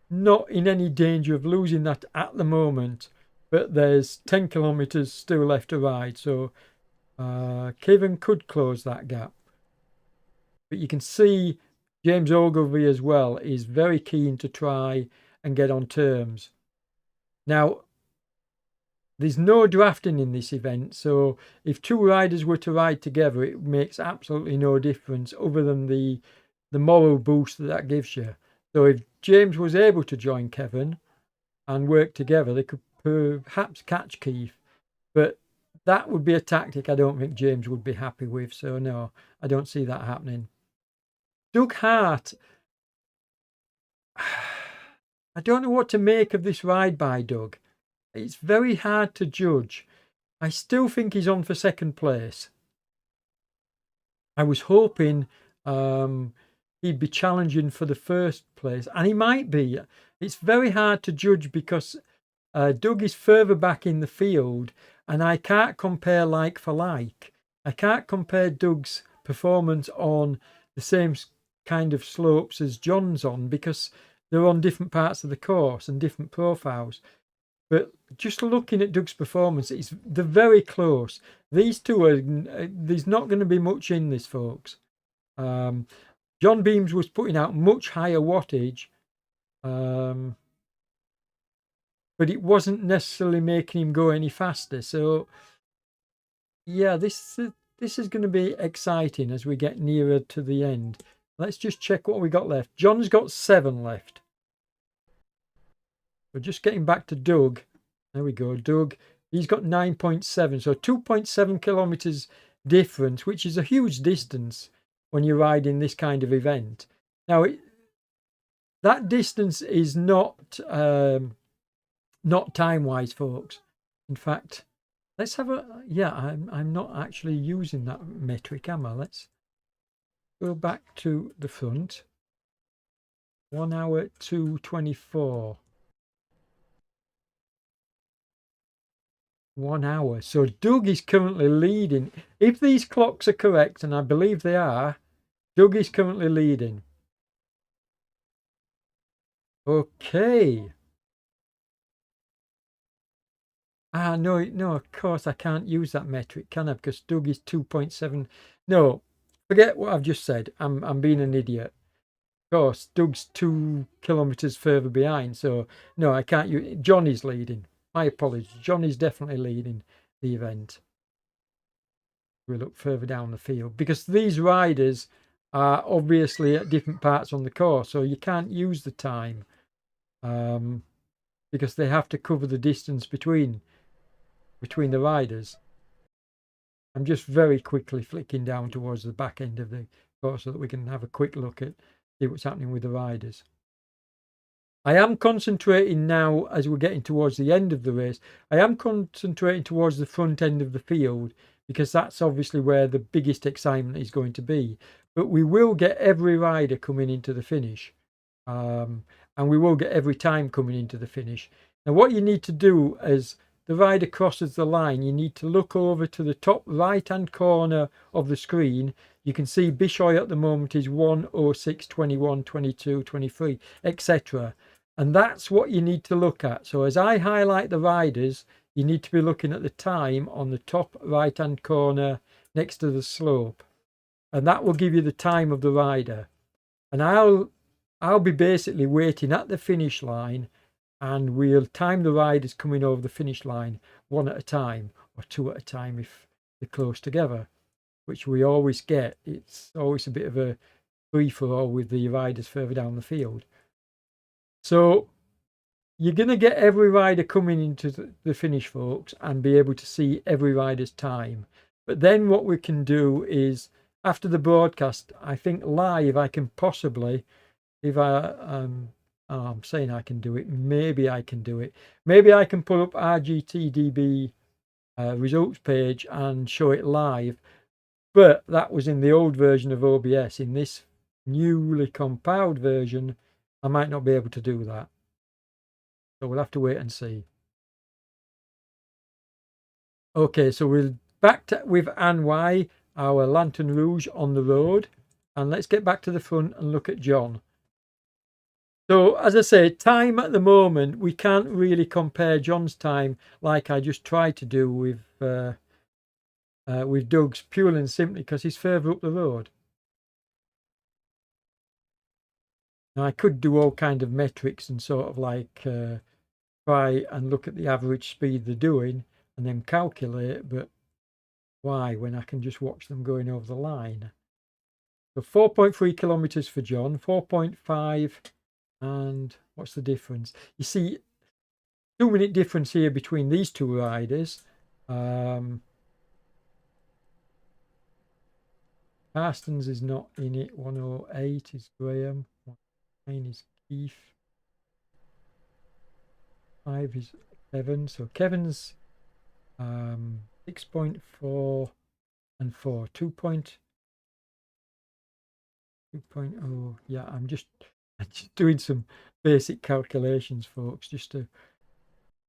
not in any danger of losing that at the moment. But there's 10 kilometres still left to ride, so Kevin could close that gap. But you can see James Ogilvie as well is very keen to try and get on terms. Now, there's no drafting in this event, so if two riders were to ride together, it makes absolutely no difference other than the moral boost that gives you. So if James was able to join Kevin and work together, they could perhaps catch Keith. But that would be a tactic I don't think James would be happy with. So no, I don't see that happening. Doug Hart, I don't know what to make of this ride by Doug. It's very hard to judge. I still think he's on for second place. I was hoping he'd be challenging for the first place, and he might be. It's very hard to judge because Doug is further back in the field, and I can't compare like for like. I can't compare Doug's performance on the same kind of slopes as John's on because they're on different parts of the course and different profiles. But just looking at Doug's performance, they're very close. These two there's not going to be much in this, folks. John Beams was putting out much higher wattage, but it wasn't necessarily making him go any faster. So, yeah, this is going to be exciting as we get nearer to the end. Let's just check what we got left. John's got 7 left. We're just getting back to Doug. There we go. Doug, he's got 9.7. So 2.7 kilometres difference, which is a huge distance when you ride in this kind of event. Now, that distance is not time-wise, folks. In fact, let's have a... Yeah, I'm not actually using that metric, am I? Let's go back to the front. 1 hour 2:24. 1 hour. So Doug is currently leading. If these clocks are correct, and I believe they are, Doug is currently leading. Okay. No, of course I can't use that metric, can I? Because Doug is 2.7. No, forget what I've just said. I'm being an idiot. Of course, Doug's 2 kilometres further behind. So, no, I can't use... John is leading. My apologies. John is definitely leading the event. We look further down the field because these riders are obviously at different parts on the course, so you can't use the time because they have to cover the distance between the riders. I'm just very quickly flicking down towards the back end of the course so that we can have a quick look at see what's happening with the riders. I am concentrating now as we're getting towards the end of the race. I am concentrating towards the front end of the field because that's obviously where the biggest excitement is going to be. But we will get every rider coming into the finish. And and we will get every time coming into the finish. Now what you need to do as the rider crosses the line, you need to look over to the top right hand corner of the screen. You can see Bishoy at the moment is 1:06, 21, 22, 23, etc. And that's what you need to look at. So as I highlight the riders, you need to be looking at the time on the top right hand corner next to the slope, and that will give you the time of the rider. And I'll be basically waiting at the finish line, and we'll time the riders coming over the finish line one at a time or two at a time if they're close together, which we always get. It's always a bit of a free-for-all with the riders further down the field. So you're going to get every rider coming into the finish, folks, and be able to see every rider's time. But then what we can do is, after the broadcast, I think live, I can possibly, if I'm saying I can do it, maybe I can do it. Maybe I can pull up RGTDB results page and show it live. But that was in the old version of OBS. In this newly compiled version, I might not be able to do that. So we'll have to wait and see. Okay, so we're back with Anwai, our Lantern Rouge on the road. And let's get back to the front and look at John. So, as I say, time at the moment, we can't really compare John's time like I just tried to do with Doug's, purely and simply because he's further up the road. Now, I could do all kind of metrics and sort of like try and look at the average speed they're doing and then calculate, but why when I can just watch them going over the line? So 4.3 kilometers for John, 4.5, and what's the difference? You see, 2-minute difference here between these two riders. Carstens is not in it. 108 is Graham. 109 is Keith. 5 is Kevin. So Kevin's 6.4 and 4. 2.0. Yeah, I'm just doing some basic calculations, folks, just to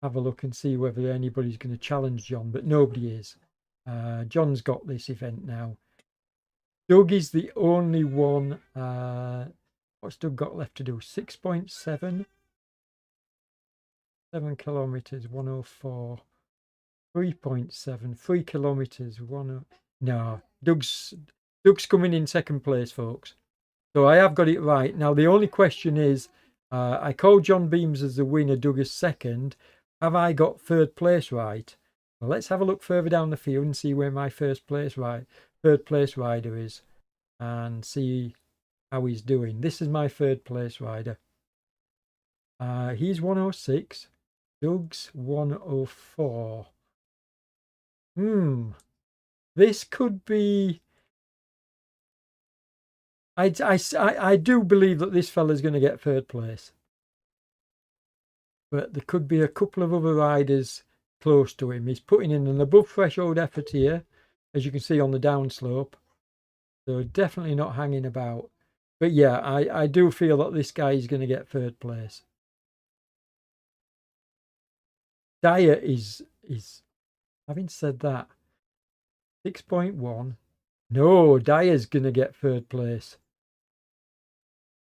have a look and see whether anybody's going to challenge John, but nobody is. John's got this event now. Doug is the only one. What's Doug got left to do? 6.7. 7 kilometers, 104. 3.7. 3 kilometers, 10. No, Doug's coming in second place, folks. So I have got it right. Now, the only question is, I called John Beams as the winner, Doug as second. Have I got third place right? Well, let's have a look further down the field and see where my third place rider is and see how he's doing. This is my third place rider. He's 106. Doug's 104. This could be... I do believe that this fella's going to get third place. But there could be a couple of other riders close to him. He's putting in an above threshold effort here, as you can see on the downslope. So definitely not hanging about. But yeah, I do feel that this guy is going to get third place. Dyer is having said that, 6.1. No, Dyer's going to get third place.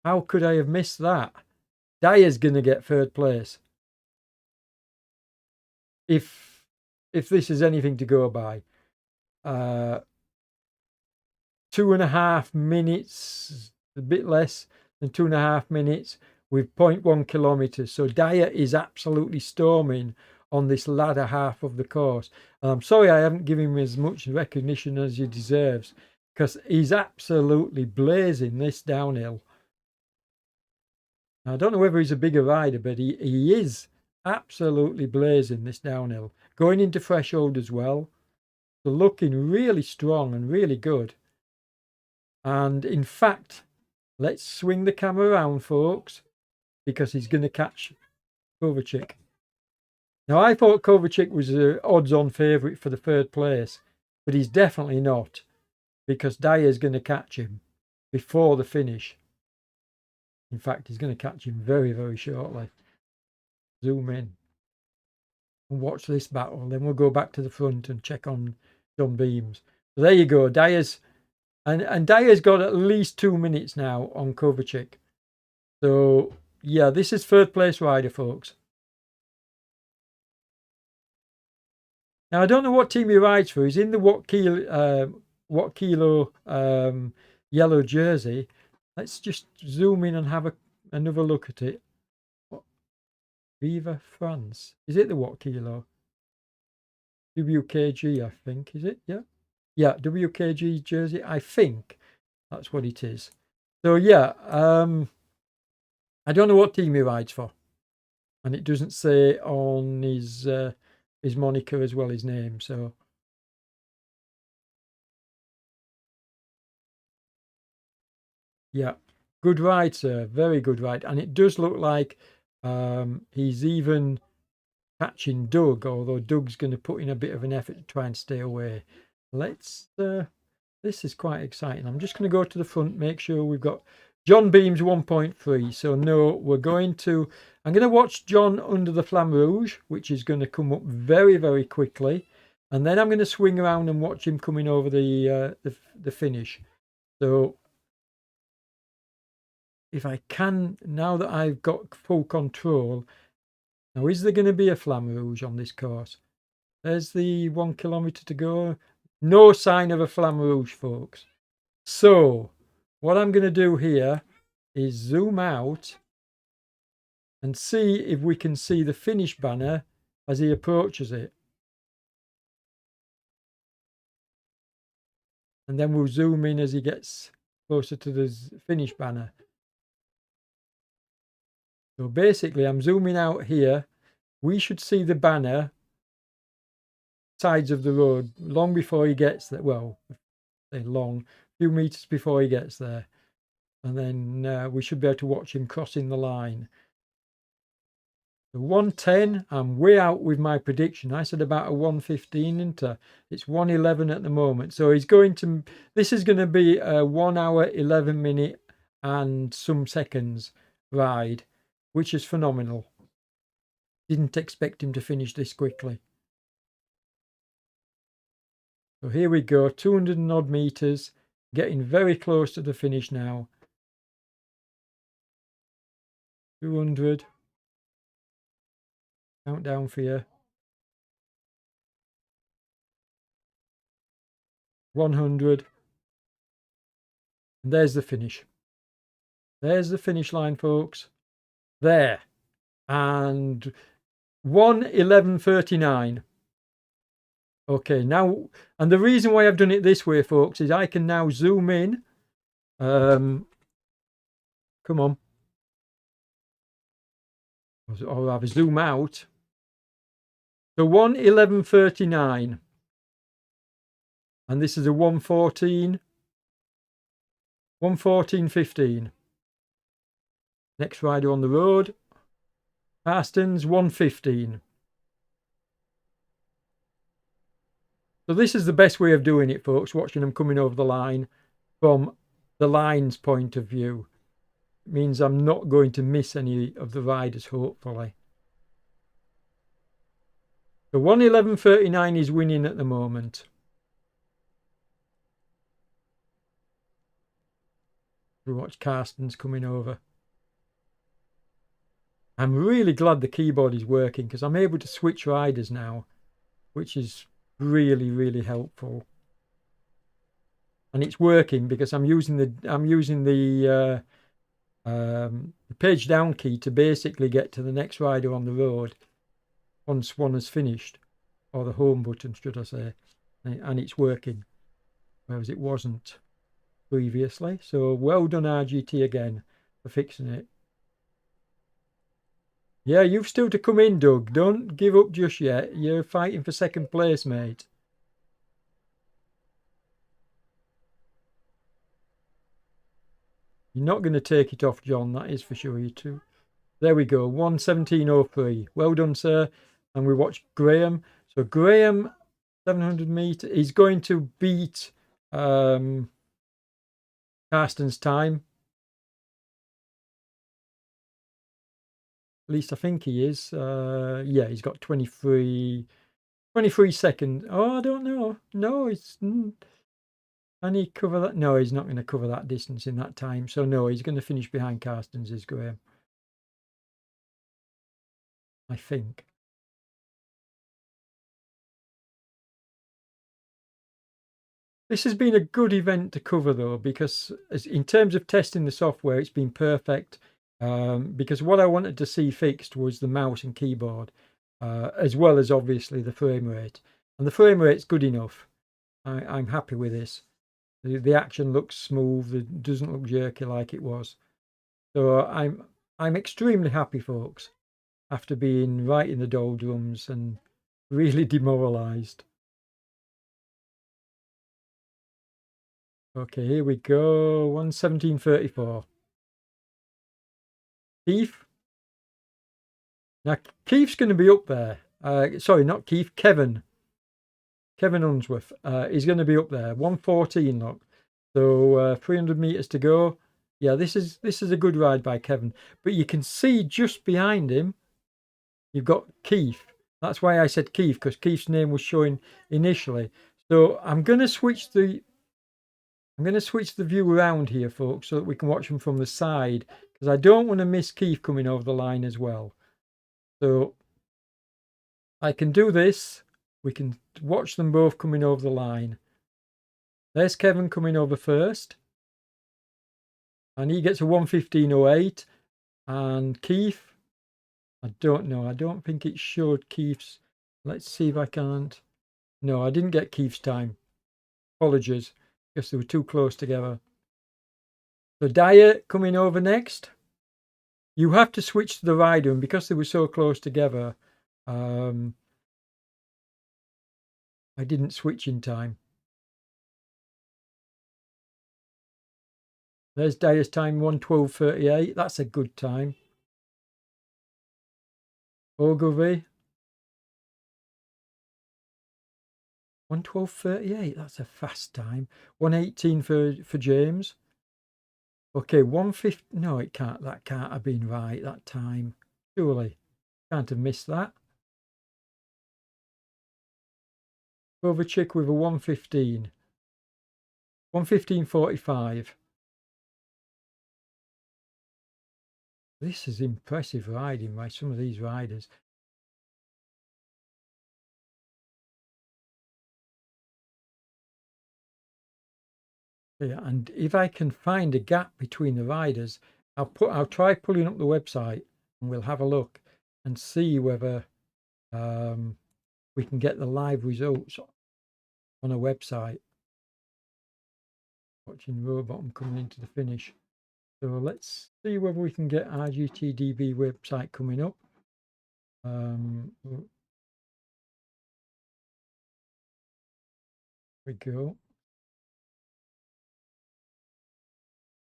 How could I have missed that? Dyer's going to get third place. If this is anything to go by. 2.5 minutes, a bit less than 2.5 minutes with 0.1 kilometers. So Dyer is absolutely storming on this latter half of the course. And I'm sorry I haven't given him as much recognition as he deserves, because he's absolutely blazing this downhill. Now, I don't know whether he's a bigger rider, but he is absolutely blazing this downhill. Going into threshold as well. So looking really strong and really good. And in fact, let's swing the camera around, folks, because he's going to catch Kovacic. Now, I thought Kovacic was an odds-on favourite for the third place, but he's definitely not, because Dyer's going to catch him before the finish. In fact, he's going to catch him very, very shortly. Zoom in and watch this battle. Then we'll go back to the front and check on John Beams. So there you go. Dyer's and Dyer's got at least 2 minutes now on Kovacic. So yeah, this is third place rider, folks. Now I don't know what team he rides for. He's in the what kilo yellow jersey. Let's just zoom in and have another look at it. Viva France. Is it the what kilo? WKG, I think. Is it? Yeah. Yeah, WKG jersey. I think that's what it is. So yeah, I don't know what team he rides for, and it doesn't say on his moniker as well, his name. So yeah, good ride, sir. Very good ride, and it does look like he's even catching Doug, although Doug's going to put in a bit of an effort to try and stay away. Let's. This is quite exciting. I'm just going to go to the front, make sure we've got John Beams 1.3. So no, I'm going to watch John under the Flamme Rouge, which is going to come up very, very quickly. And then I'm going to swing around and watch him coming over the finish. So if I can, now that I've got full control, now is there going to be a Flamme Rouge on this course? There's the 1 kilometre to go. No sign of a Flamme Rouge, folks. So what I'm going to do here is zoom out and see if we can see the finish banner as he approaches it. And then we'll zoom in as he gets closer to the finish banner. So basically, I'm zooming out here. We should see the banner sides of the road long before he gets there. Well, say long, a few meters before he gets there. And then we should be able to watch him crossing the line. The 110, I'm way out with my prediction. I said about a 115, isn't I? It's 111 at the moment. So he's going to, this is going to be a 1 hour, 11 minute and some seconds ride, which is phenomenal. Didn't expect him to finish this quickly. So here we go, 200 and odd meters, getting very close to the finish now. 200. Countdown for you. 100. And there's the finish. There's the finish line, folks. There. And 1:11:39. Okay, now, and the reason why I've done it this way, folks, is I can now zoom in. Come on. Or rather, zoom out. So 1:11:39. And this is a 1:14. 1:14:15. Next rider on the road. Carsten's 1:15. So this is the best way of doing it, folks, watching them coming over the line from the line's point of view. It means I'm not going to miss any of the riders, hopefully. The 1:11:39 is winning at the moment. We watch Carsten's coming over. I'm really glad the keyboard is working because I'm able to switch riders now, which is really, really helpful. And it's working because I'm using the page down key to basically get to the next rider on the road once one has finished, or the home button, should I say, and it's working, whereas it wasn't previously. So well done, RGT, again for fixing it. Yeah, you've still to come in, Doug. Don't give up just yet. You're fighting for second place, mate. You're not going to take it off, John, that is for sure. You too. There we go, 1:17:03. Well done, sir. And we watch Graham. So Graham, 700 meters. He's going to beat Carsten's time. least I think he is. Yeah, he's got 23 seconds. Oh, I don't know. No, it's... Can he cover that? No, he's not going to cover that distance in that time. So no, he's going to finish behind Carstens, is Graham. I think. This has been a good event to cover, though, because in terms of testing the software, it's been perfect. Because what I wanted to see fixed was the mouse and keyboard, as well as obviously the frame rate. And the frame rate's good enough. I'm happy with this. The action looks smooth. It doesn't look jerky like it was. So I'm extremely happy, folks, after being right in the doldrums and really demoralised. Okay, here we go. 1:17:34. Keith. Now, Keith's going to be up there. Sorry, not Keith. Kevin Unsworth is going to be up there. 1:14, look. So 300 meters to go. Yeah, this is a good ride by Kevin. But you can see just behind him, you've got Keith. That's why I said Keith, because Keith's name was showing initially. So I'm going to switch the view around here, folks, so that we can watch them from the side, because I don't want to miss Keith coming over the line as well. So I can do this. We can watch them both coming over the line. There's Kevin coming over first. And he gets a 1:15:08. And Keith, I don't know. I don't think it showed Keith's. Let's see if I can't. No, I didn't get Keith's time. Apologies. Guess they were too close together. So Dyer coming over next. You have to switch to the rider, and because they were so close together, I didn't switch in time. There's Dyer's time, 1:12:38. That's a good time. Ogilvy, 1:12:38. That's a fast time. 1:18 for James. Okay, 1:50. No, it can't. That can't have been right. That time, surely, can't have missed that. Kovacic with a 1:15. 1:15:45. This is impressive riding by some of these riders. Yeah, and if I can find a gap between the riders, I'll try pulling up the website and we'll have a look and see whether we can get the live results on a website. Watching Rowbottom coming into the finish. So let's see whether we can get RGTDB website coming up. There we go.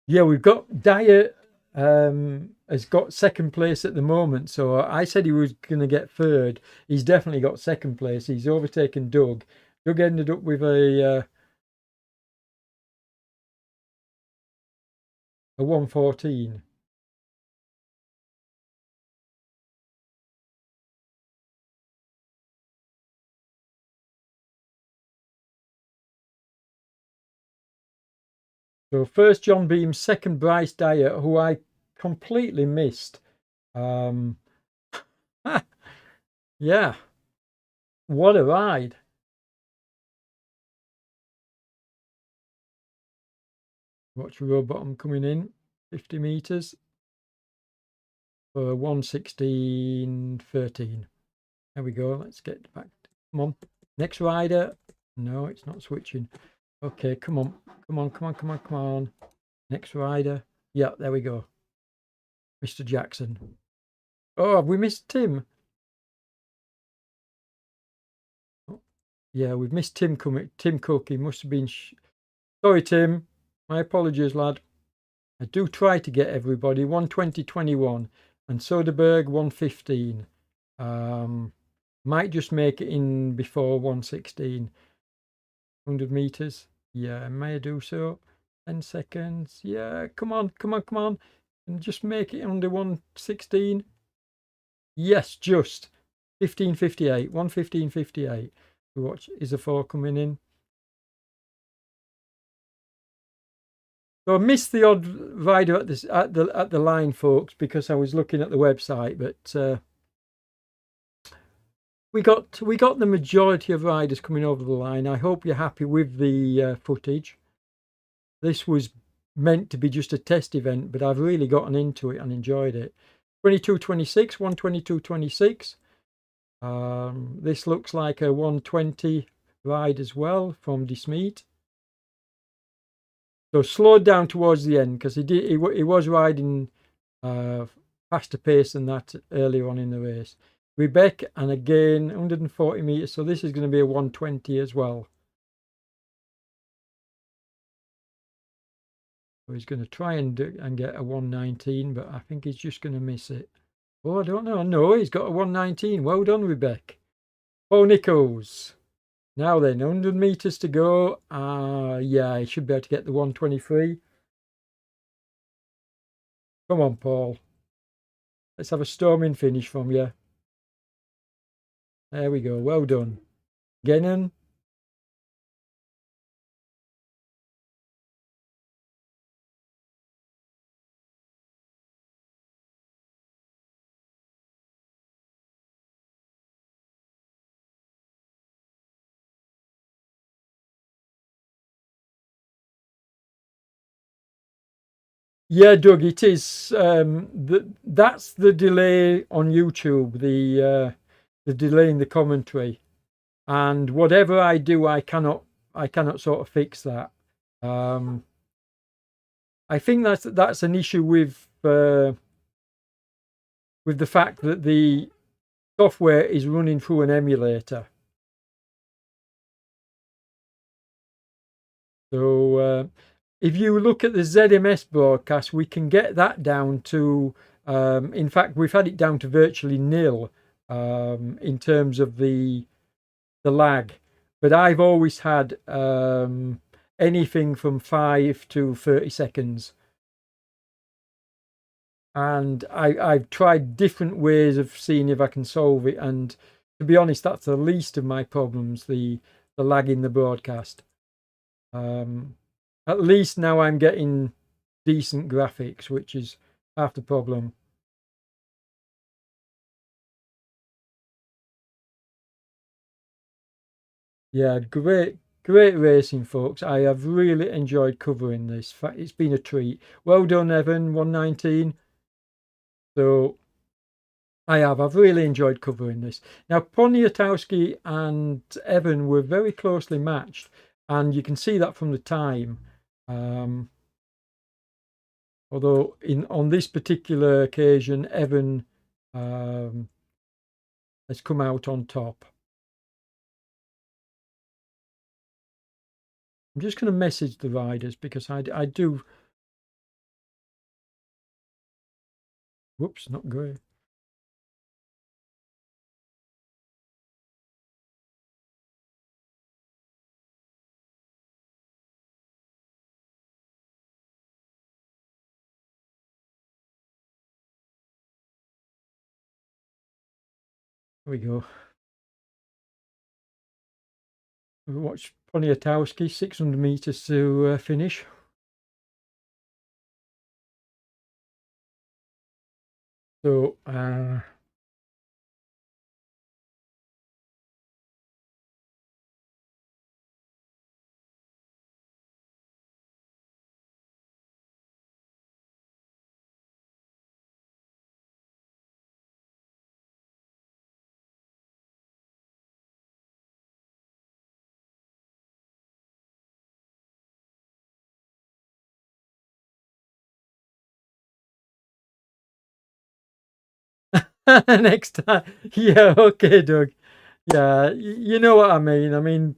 Yeah, we've got Dyer has got second place at the moment. So I said he was going to get third. He's definitely got second place. He's overtaken Doug. Doug ended up with a 1:14. So first John Beam, second Bryce Dyer, who I completely missed. Yeah, what a ride. Watch Rowbottom coming in, 50 meters for 1:16:13. There we go. Let's get back. Come on. Next rider. No, it's not switching. Okay, come on. Come on, come on, come on, come on. Next rider. Yeah, there we go. Mr. Jackson. Oh, have we missed Tim? Yeah, we've missed Tim coming. Tim Cook. He must have been. Sorry, Tim. My apologies, lad. I do try to get everybody. 1:20:21 and Soderbergh 1:15. Might just make it in before 1:16. 100 meters. Yeah, may I do so? 10 seconds. Yeah, come on, come on, come on. And just make it under 1:16. Yes, just 15:58, 1:15:58. We watch. Is a 4 coming in? So I missed the odd rider at this at the line, folks, because I was looking at the website. But we got the majority of riders coming over the line. I hope you're happy with the footage. This was meant to be just a test event, but I've really gotten into it and enjoyed it. 22:26, 1:22:26. This looks like a 1:20 ride as well from Dismeet. So slowed down towards the end because he was riding faster pace than that earlier on in the race. Rebecca, and again 140 meters, so this is going to be a 1:20 as well. So he's going to try and get a 1:19, but I think he's just going to miss it. Oh, I don't know. No, he's got a 1:19. Well done, Rebecca. Paul Nichols. Now then, 100 meters to go. Yeah, he should be able to get the 1:23. Come on, Paul. Let's have a storming finish from you. There we go. Well done. Gannon. Yeah, Doug, it is. That's the delay on YouTube, the delay in the commentary. And whatever I do, I cannot sort of fix that. I think that's an issue with the fact that the software is running through an emulator. So if you look at the ZMS broadcast, we can get that down to, in fact, we've had it down to virtually nil in terms of the lag. But I've always had anything from 5 to 30 seconds. And I've tried different ways of seeing if I can solve it. And to be honest, that's the least of my problems, the lag in the broadcast. At least now I'm getting decent graphics, which is half the problem. Yeah, great racing, folks. I have really enjoyed covering this. It's been a treat. Well done, Evan, 119. So I've really enjoyed covering this. Now, Poniatowski and Evan were very closely matched, and you can see that from the time. Although on this particular occasion, Evan has come out on top. I'm just going to message the riders because I do. Whoops, not great. There we go. We watch Poniatowski, 600 meters to finish. So next time, yeah, okay, Doug. Yeah, you know what I mean. I mean,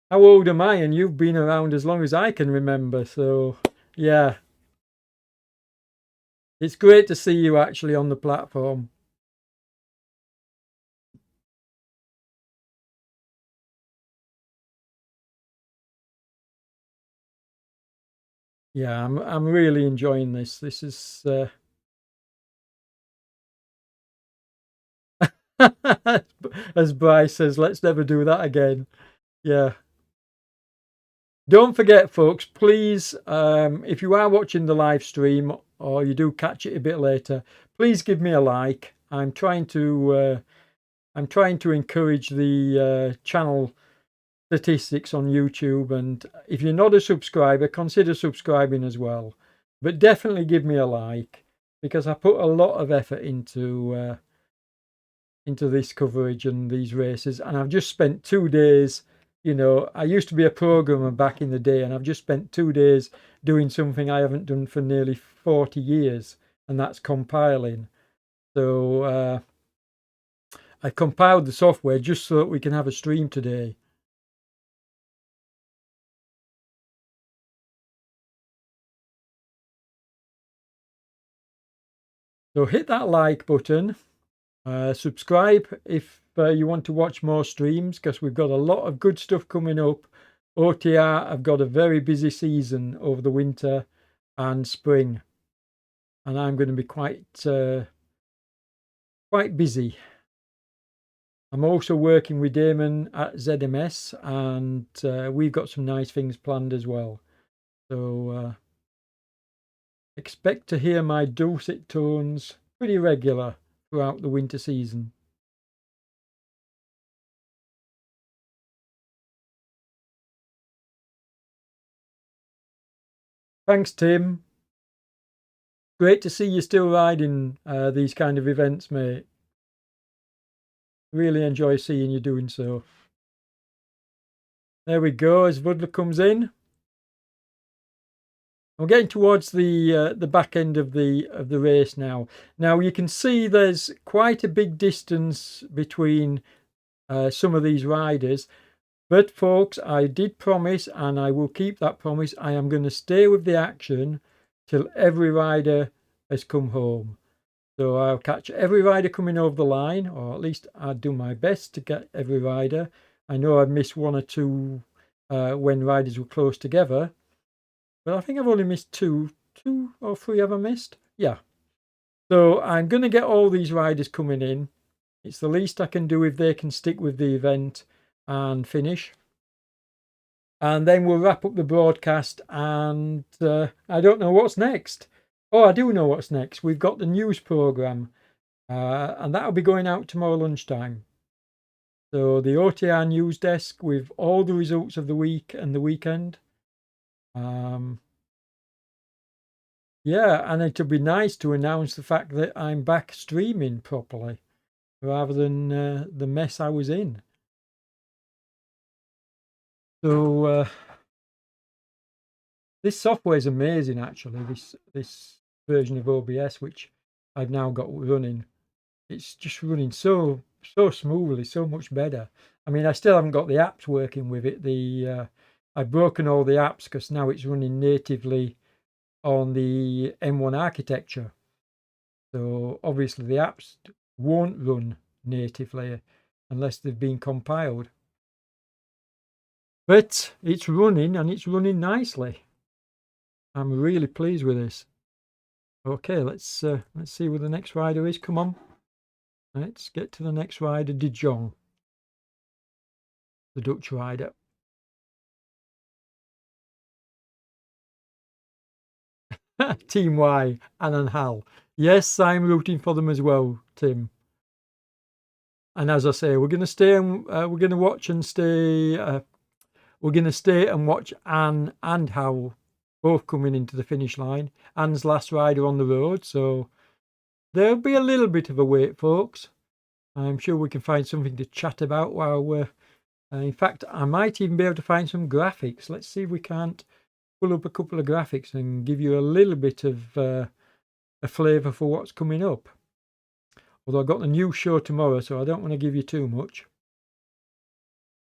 how old am I? And you've been around as long as I can remember. So yeah, it's great to see you actually on the platform. Yeah, I'm really enjoying this. This is As Bryce says, let's never do that again. Yeah. Don't forget, folks, please, if you are watching the live stream or you do catch it a bit later, please give me a like. I'm trying to encourage the channel statistics on YouTube, and if you're not a subscriber, consider subscribing as well. But definitely give me a like, because I put a lot of effort into this coverage and these races, and I've just spent 2 days. You know, I used to be a programmer back in the day, and I've just spent 2 days doing something I haven't done for nearly 40 years, and that's compiling. So I compiled the software just so that we can have a stream today. So hit that like button, subscribe if you want to watch more streams, because we've got a lot of good stuff coming up. OTR have got a very busy season over the winter and spring, and I'm going to be quite busy. I'm also working with Damon at ZMS, and we've got some nice things planned as well. So expect to hear my dulcet tones pretty regular throughout the winter season. Thanks, Tim. Great to see you still riding these kind of events, mate. Really enjoy seeing you doing so. There we go, as Vudler comes in. I'm getting towards the back end of the race now. Now you can see there's quite a big distance between some of these riders. But folks, I did promise, and I will keep that promise. I am going to stay with the action till every rider has come home. So I'll catch every rider coming over the line, or at least I'll do my best to get every rider. I know I've missed 1 or 2 when riders were close together, but I think I've only missed 2 or 3 have I missed? Yeah. So I'm going to get all these riders coming in. It's the least I can do if they can stick with the event and finish, and then we'll wrap up the broadcast, and I don't know what's next. Oh, I do know what's next. We've got the news program, and that'll be going out tomorrow lunchtime. So the OTR news desk with all the results of the week and the weekend. Yeah, and it'll be nice to announce the fact that I'm back streaming properly rather than the mess I was in. So this software is amazing, actually. This version of OBS, which I've now got running, it's just running so smoothly, so much better. I mean, I still haven't got the apps working with it. I've broken all the apps because now it's running natively on the M1 architecture. So obviously the apps won't run natively unless they've been compiled. But it's running, and it's running nicely. I'm really pleased with this. Okay, let's see where the next rider is. Come on. Let's get to the next rider, De Jong, the Dutch rider. Team Y, Anne and Hal. Yes, I'm rooting for them as well, Tim. And as I say, we're going to stay and we're going to watch and stay. We're going to stay and watch Anne and Hal both coming into the finish line. Anne's last rider on the road, so there'll be a little bit of a wait, folks. I'm sure we can find something to chat about while we're... in fact, I might even be able to find some graphics. Let's see if we can't pull up a couple of graphics and give you a little bit of a flavour for what's coming up. Although I've got the new show tomorrow, so I don't want to give you too much.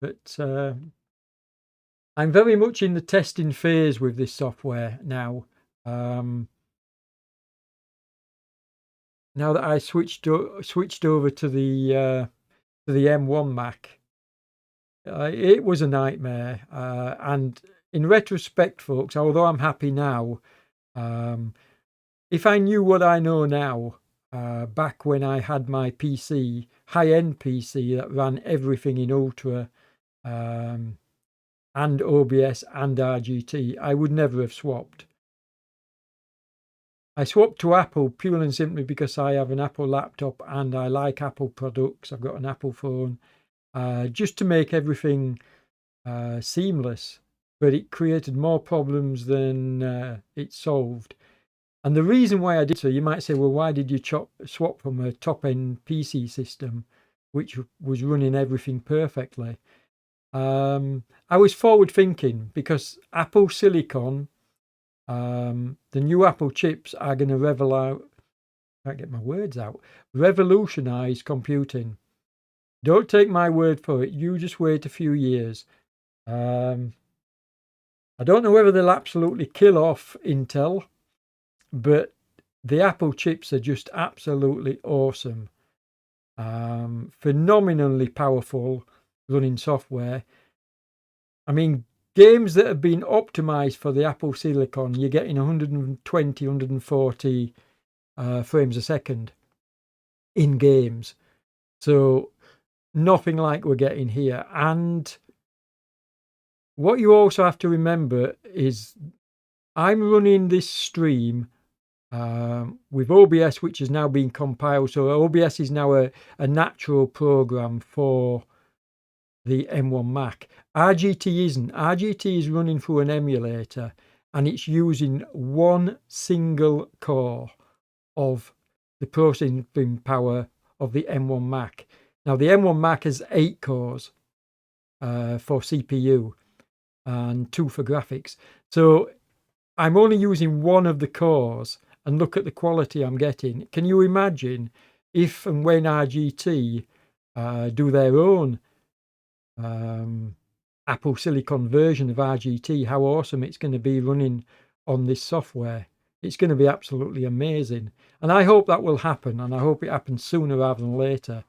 But I'm very much in the testing phase with this software now. Now that I switched over to the M1 Mac, it was a nightmare. And in retrospect, folks, although I'm happy now, if I knew what I know now, back when I had my PC, high-end PC that ran everything in Ultra and OBS and RGT, I would never have swapped. I swapped to Apple purely and simply because I have an Apple laptop and I like Apple products. I've got an Apple phone, just to make everything seamless. But it created more problems than it solved. And the reason why I did so, you might say, well, why did you swap from a top-end PC system, which was running everything perfectly? I was forward-thinking because Apple Silicon, the new Apple chips are going to revolutionize computing. Don't take my word for it. You just wait a few years. I don't know whether they'll absolutely kill off Intel, but the Apple chips are just absolutely awesome. Phenomenally powerful running software. I mean, games that have been optimized for the Apple Silicon, you're getting 120, 140 frames a second in games. So nothing like we're getting here. And what you also have to remember is I'm running this stream with OBS, which is now being compiled. So OBS is now a natural program for the M1 Mac. RGT isn't. RGT is running through an emulator and it's using one single core of the processing power of the M1 Mac. Now the M1 Mac has 8 cores for CPU and 2 for graphics. So I'm only using one of the cores, and look at the quality I'm getting. Can you imagine if and when RGT do their own Apple Silicon version of RGT, how awesome it's going to be running on this software. It's going to be absolutely amazing. And I hope that will happen, and I hope it happens sooner rather than later.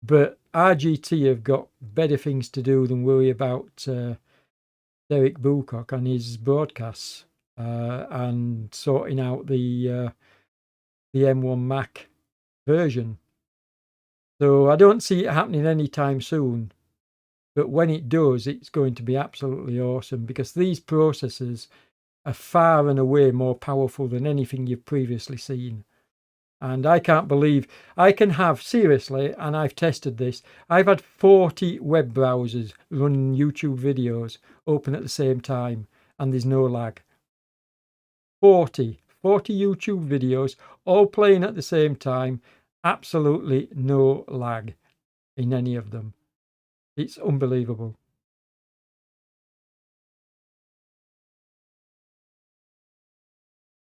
But RGT have got better things to do than worry about Derek Bucock and his broadcasts and sorting out the M1 Mac version. So I don't see it happening anytime soon. But when it does, it's going to be absolutely awesome because these processors are far and away more powerful than anything you've previously seen. And I can't believe I can have, seriously, and I've tested this, I've had 40 web browsers running YouTube videos open at the same time, and there's no lag. 40 YouTube videos all playing at the same time, absolutely no lag in any of them. It's unbelievable.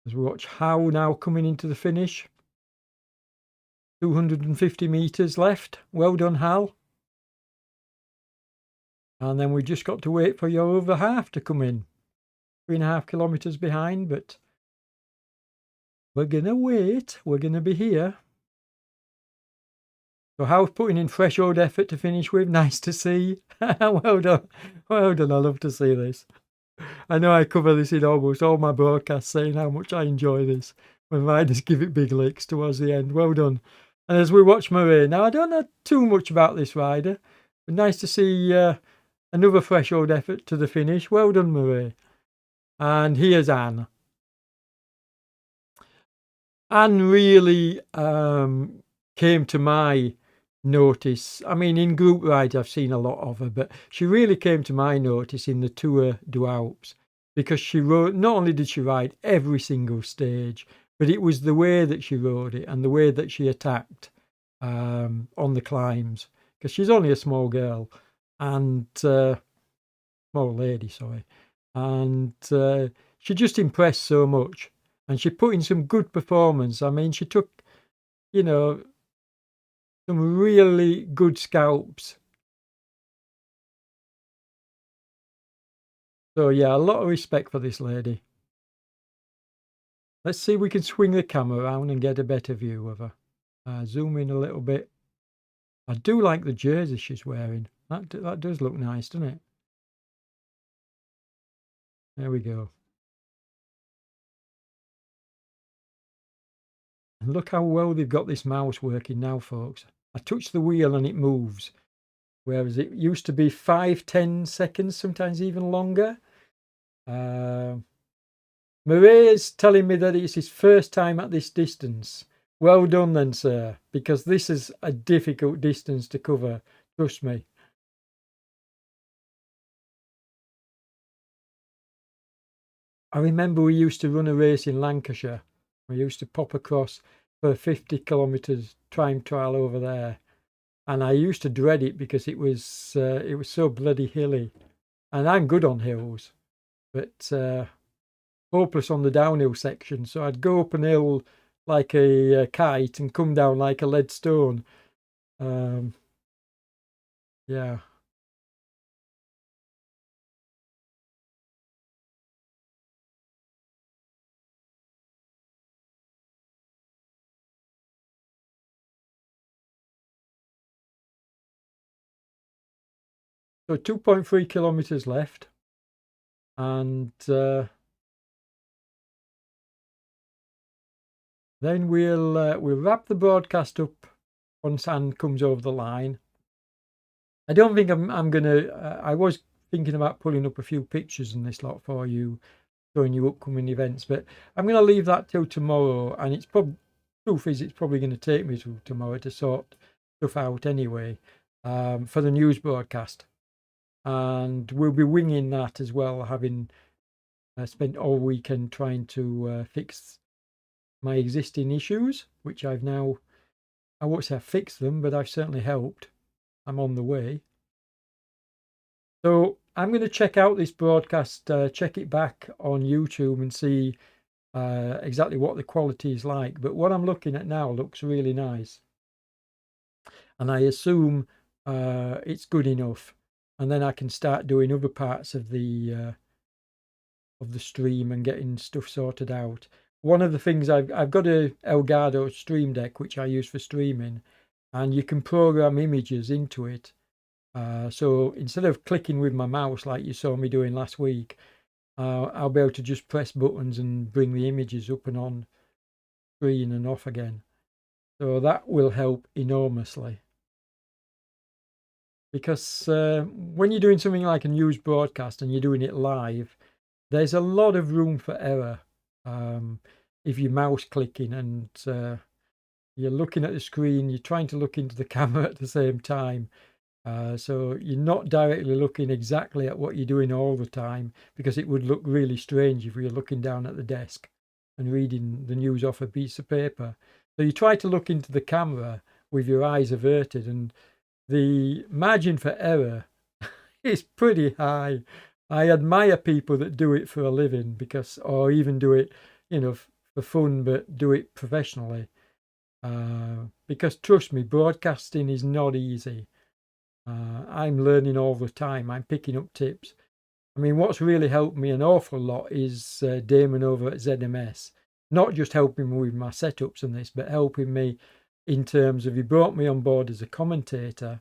As we watch How now coming into the finish. 250 meters left. Well done, Hal. And then we just got to wait for your other half to come in. 3.5 kilometers behind, but we're going to wait. We're going to be here. So Hal's putting in fresh old effort to finish with. Nice to see. Well done. Well done. I love to see this. I know I cover this in almost all my broadcasts, saying how much I enjoy this when riders give it big licks towards the end. Well done. And as we watch Marie, now I don't know too much about this rider, but nice to see another fresh old effort to the finish. Well done, Marie. And here's Anne. Anne really came to my notice. I mean, in group rides, I've seen a lot of her, but she really came to my notice in the Tour du Alpes because she rode, not only did she ride every single stage, but it was the way that she rode it and the way that she attacked on the climbs, because she's only a small girl and small lady, sorry. And she just impressed so much. And she put in some good performance. I mean, she took, you know, some really good scalps. So, yeah, a lot of respect for this lady. Let's see if we can swing the camera around and get a better view of her. Zoom in a little bit. I do like the jersey she's wearing. That does look nice, doesn't it? There we go. And look how well they've got this mouse working now, folks. I touch the wheel and it moves, whereas it used to be 5-10 seconds, sometimes even longer. Murray is telling me that it's his first time at this distance. Well done then, sir, because this is a difficult distance to cover, trust me. I remember we used to run a race in Lancashire. We used to pop across for 50 kilometres time trial over there. And I used to dread it because it was so bloody hilly. And I'm good on hills, but hopeless on the downhill section. So I'd go up an hill like a kite and come down like a lead stone. Yeah. So 2.3 kilometres left. And then we'll wrap the broadcast up once Anne comes over the line. I don't think I'm gonna. I was thinking about pulling up a few pictures in this lot for you, showing you upcoming events, but I'm gonna leave that till tomorrow. And it's truth is, it's probably going to take me till tomorrow to sort stuff out anyway, for the news broadcast. And we'll be winging that as well, having spent all weekend trying to fix my existing issues, which I've now, I won't say I've fixed them, but I've certainly helped. I'm on the way. So I'm going to check out this broadcast, check it back on YouTube and see exactly what the quality is like. But what I'm looking at now looks really nice. And I assume it's good enough. And then I can start doing other parts of the stream and getting stuff sorted out. One of the things I've got a Elgato Stream Deck, which I use for streaming, and you can program images into it. So instead of clicking with my mouse like you saw me doing last week, I'll be able to just press buttons and bring the images up and on screen and off again. So that will help enormously. Because when you're doing something like a news broadcast and you're doing it live, there's a lot of room for error. If you're mouse clicking and you're looking at the screen, you're trying to look into the camera at the same time. So you're not directly looking exactly at what you're doing all the time, because it would look really strange if you're looking down at the desk and reading the news off a piece of paper. So you try to look into the camera with your eyes averted, and the margin for error is pretty high. I admire people that do it for a living, because, or even do it, for fun, but do it professionally. Because trust me, broadcasting is not easy. I'm learning all the time. I'm picking up tips. I mean, what's really helped me an awful lot is Damon over at ZMS. Not just helping me with my setups and this, but helping me in terms of, he brought me on board as a commentator,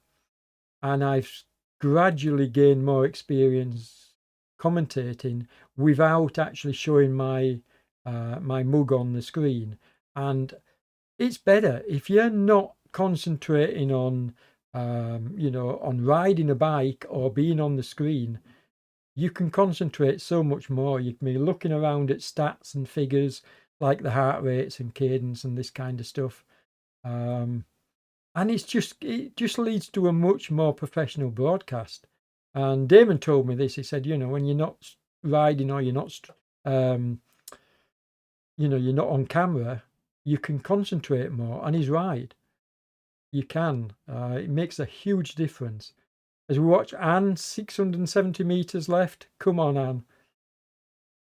and I've gradually gained more experience commentating without actually showing my my mug on the screen. And it's better if you're not concentrating on on riding a bike or being on the screen. You can concentrate so much more. You can be looking around at stats and figures like the heart rates and cadence and this kind of stuff. And it just leads to a much more professional broadcast. And Damon told me this. He said, when you're not riding or you're not you're not on camera, you can concentrate more. And he's right. You can. It makes a huge difference. As we watch Anne, 670 meters left. Come on, Anne.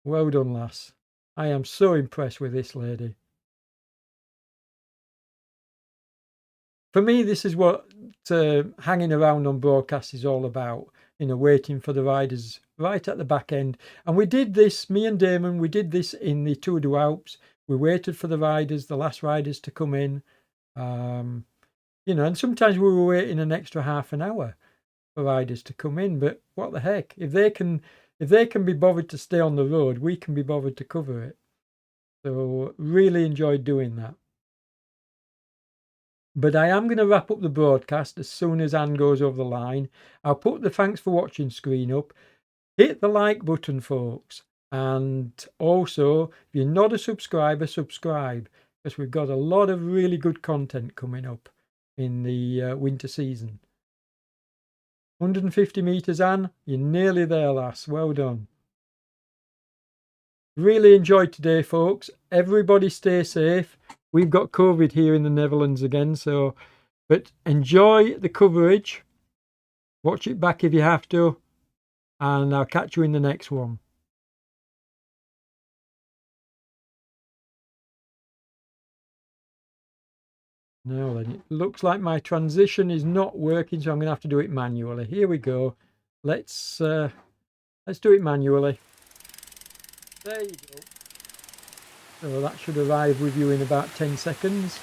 Well done, lass. I am so impressed with this lady. For me, this is what hanging around on broadcast is all about, waiting for the riders right at the back end. And we did this, me and Damon, we did this in the Tour du Alps. We waited for the riders, the last riders to come in. And sometimes we were waiting an extra half an hour for riders to come in. But what the heck? If they can be bothered to stay on the road, we can be bothered to cover it. So really enjoyed doing that. But I am going to wrap up the broadcast as soon as Anne goes over the line. I'll put the thanks for watching screen up. Hit the like button, folks. And also, if you're not a subscriber, subscribe, because we've got a lot of really good content coming up in the winter season. 150 metres, Anne. You're nearly there, lass. Well done. Really enjoyed today, folks. Everybody stay safe. We've got COVID here in the Netherlands again, but enjoy the coverage. Watch it back if you have to. And I'll catch you in the next one. Now then, it looks like my transition is not working, so I'm going to have to do it manually. Here we go. Let's do it manually. There you go. So that should arrive with you in about 10 seconds,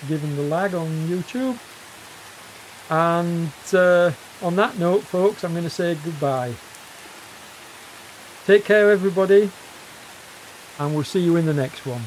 given the lag on YouTube. And on that note, folks, I'm going to say goodbye. Take care, everybody, and we'll see you in the next one.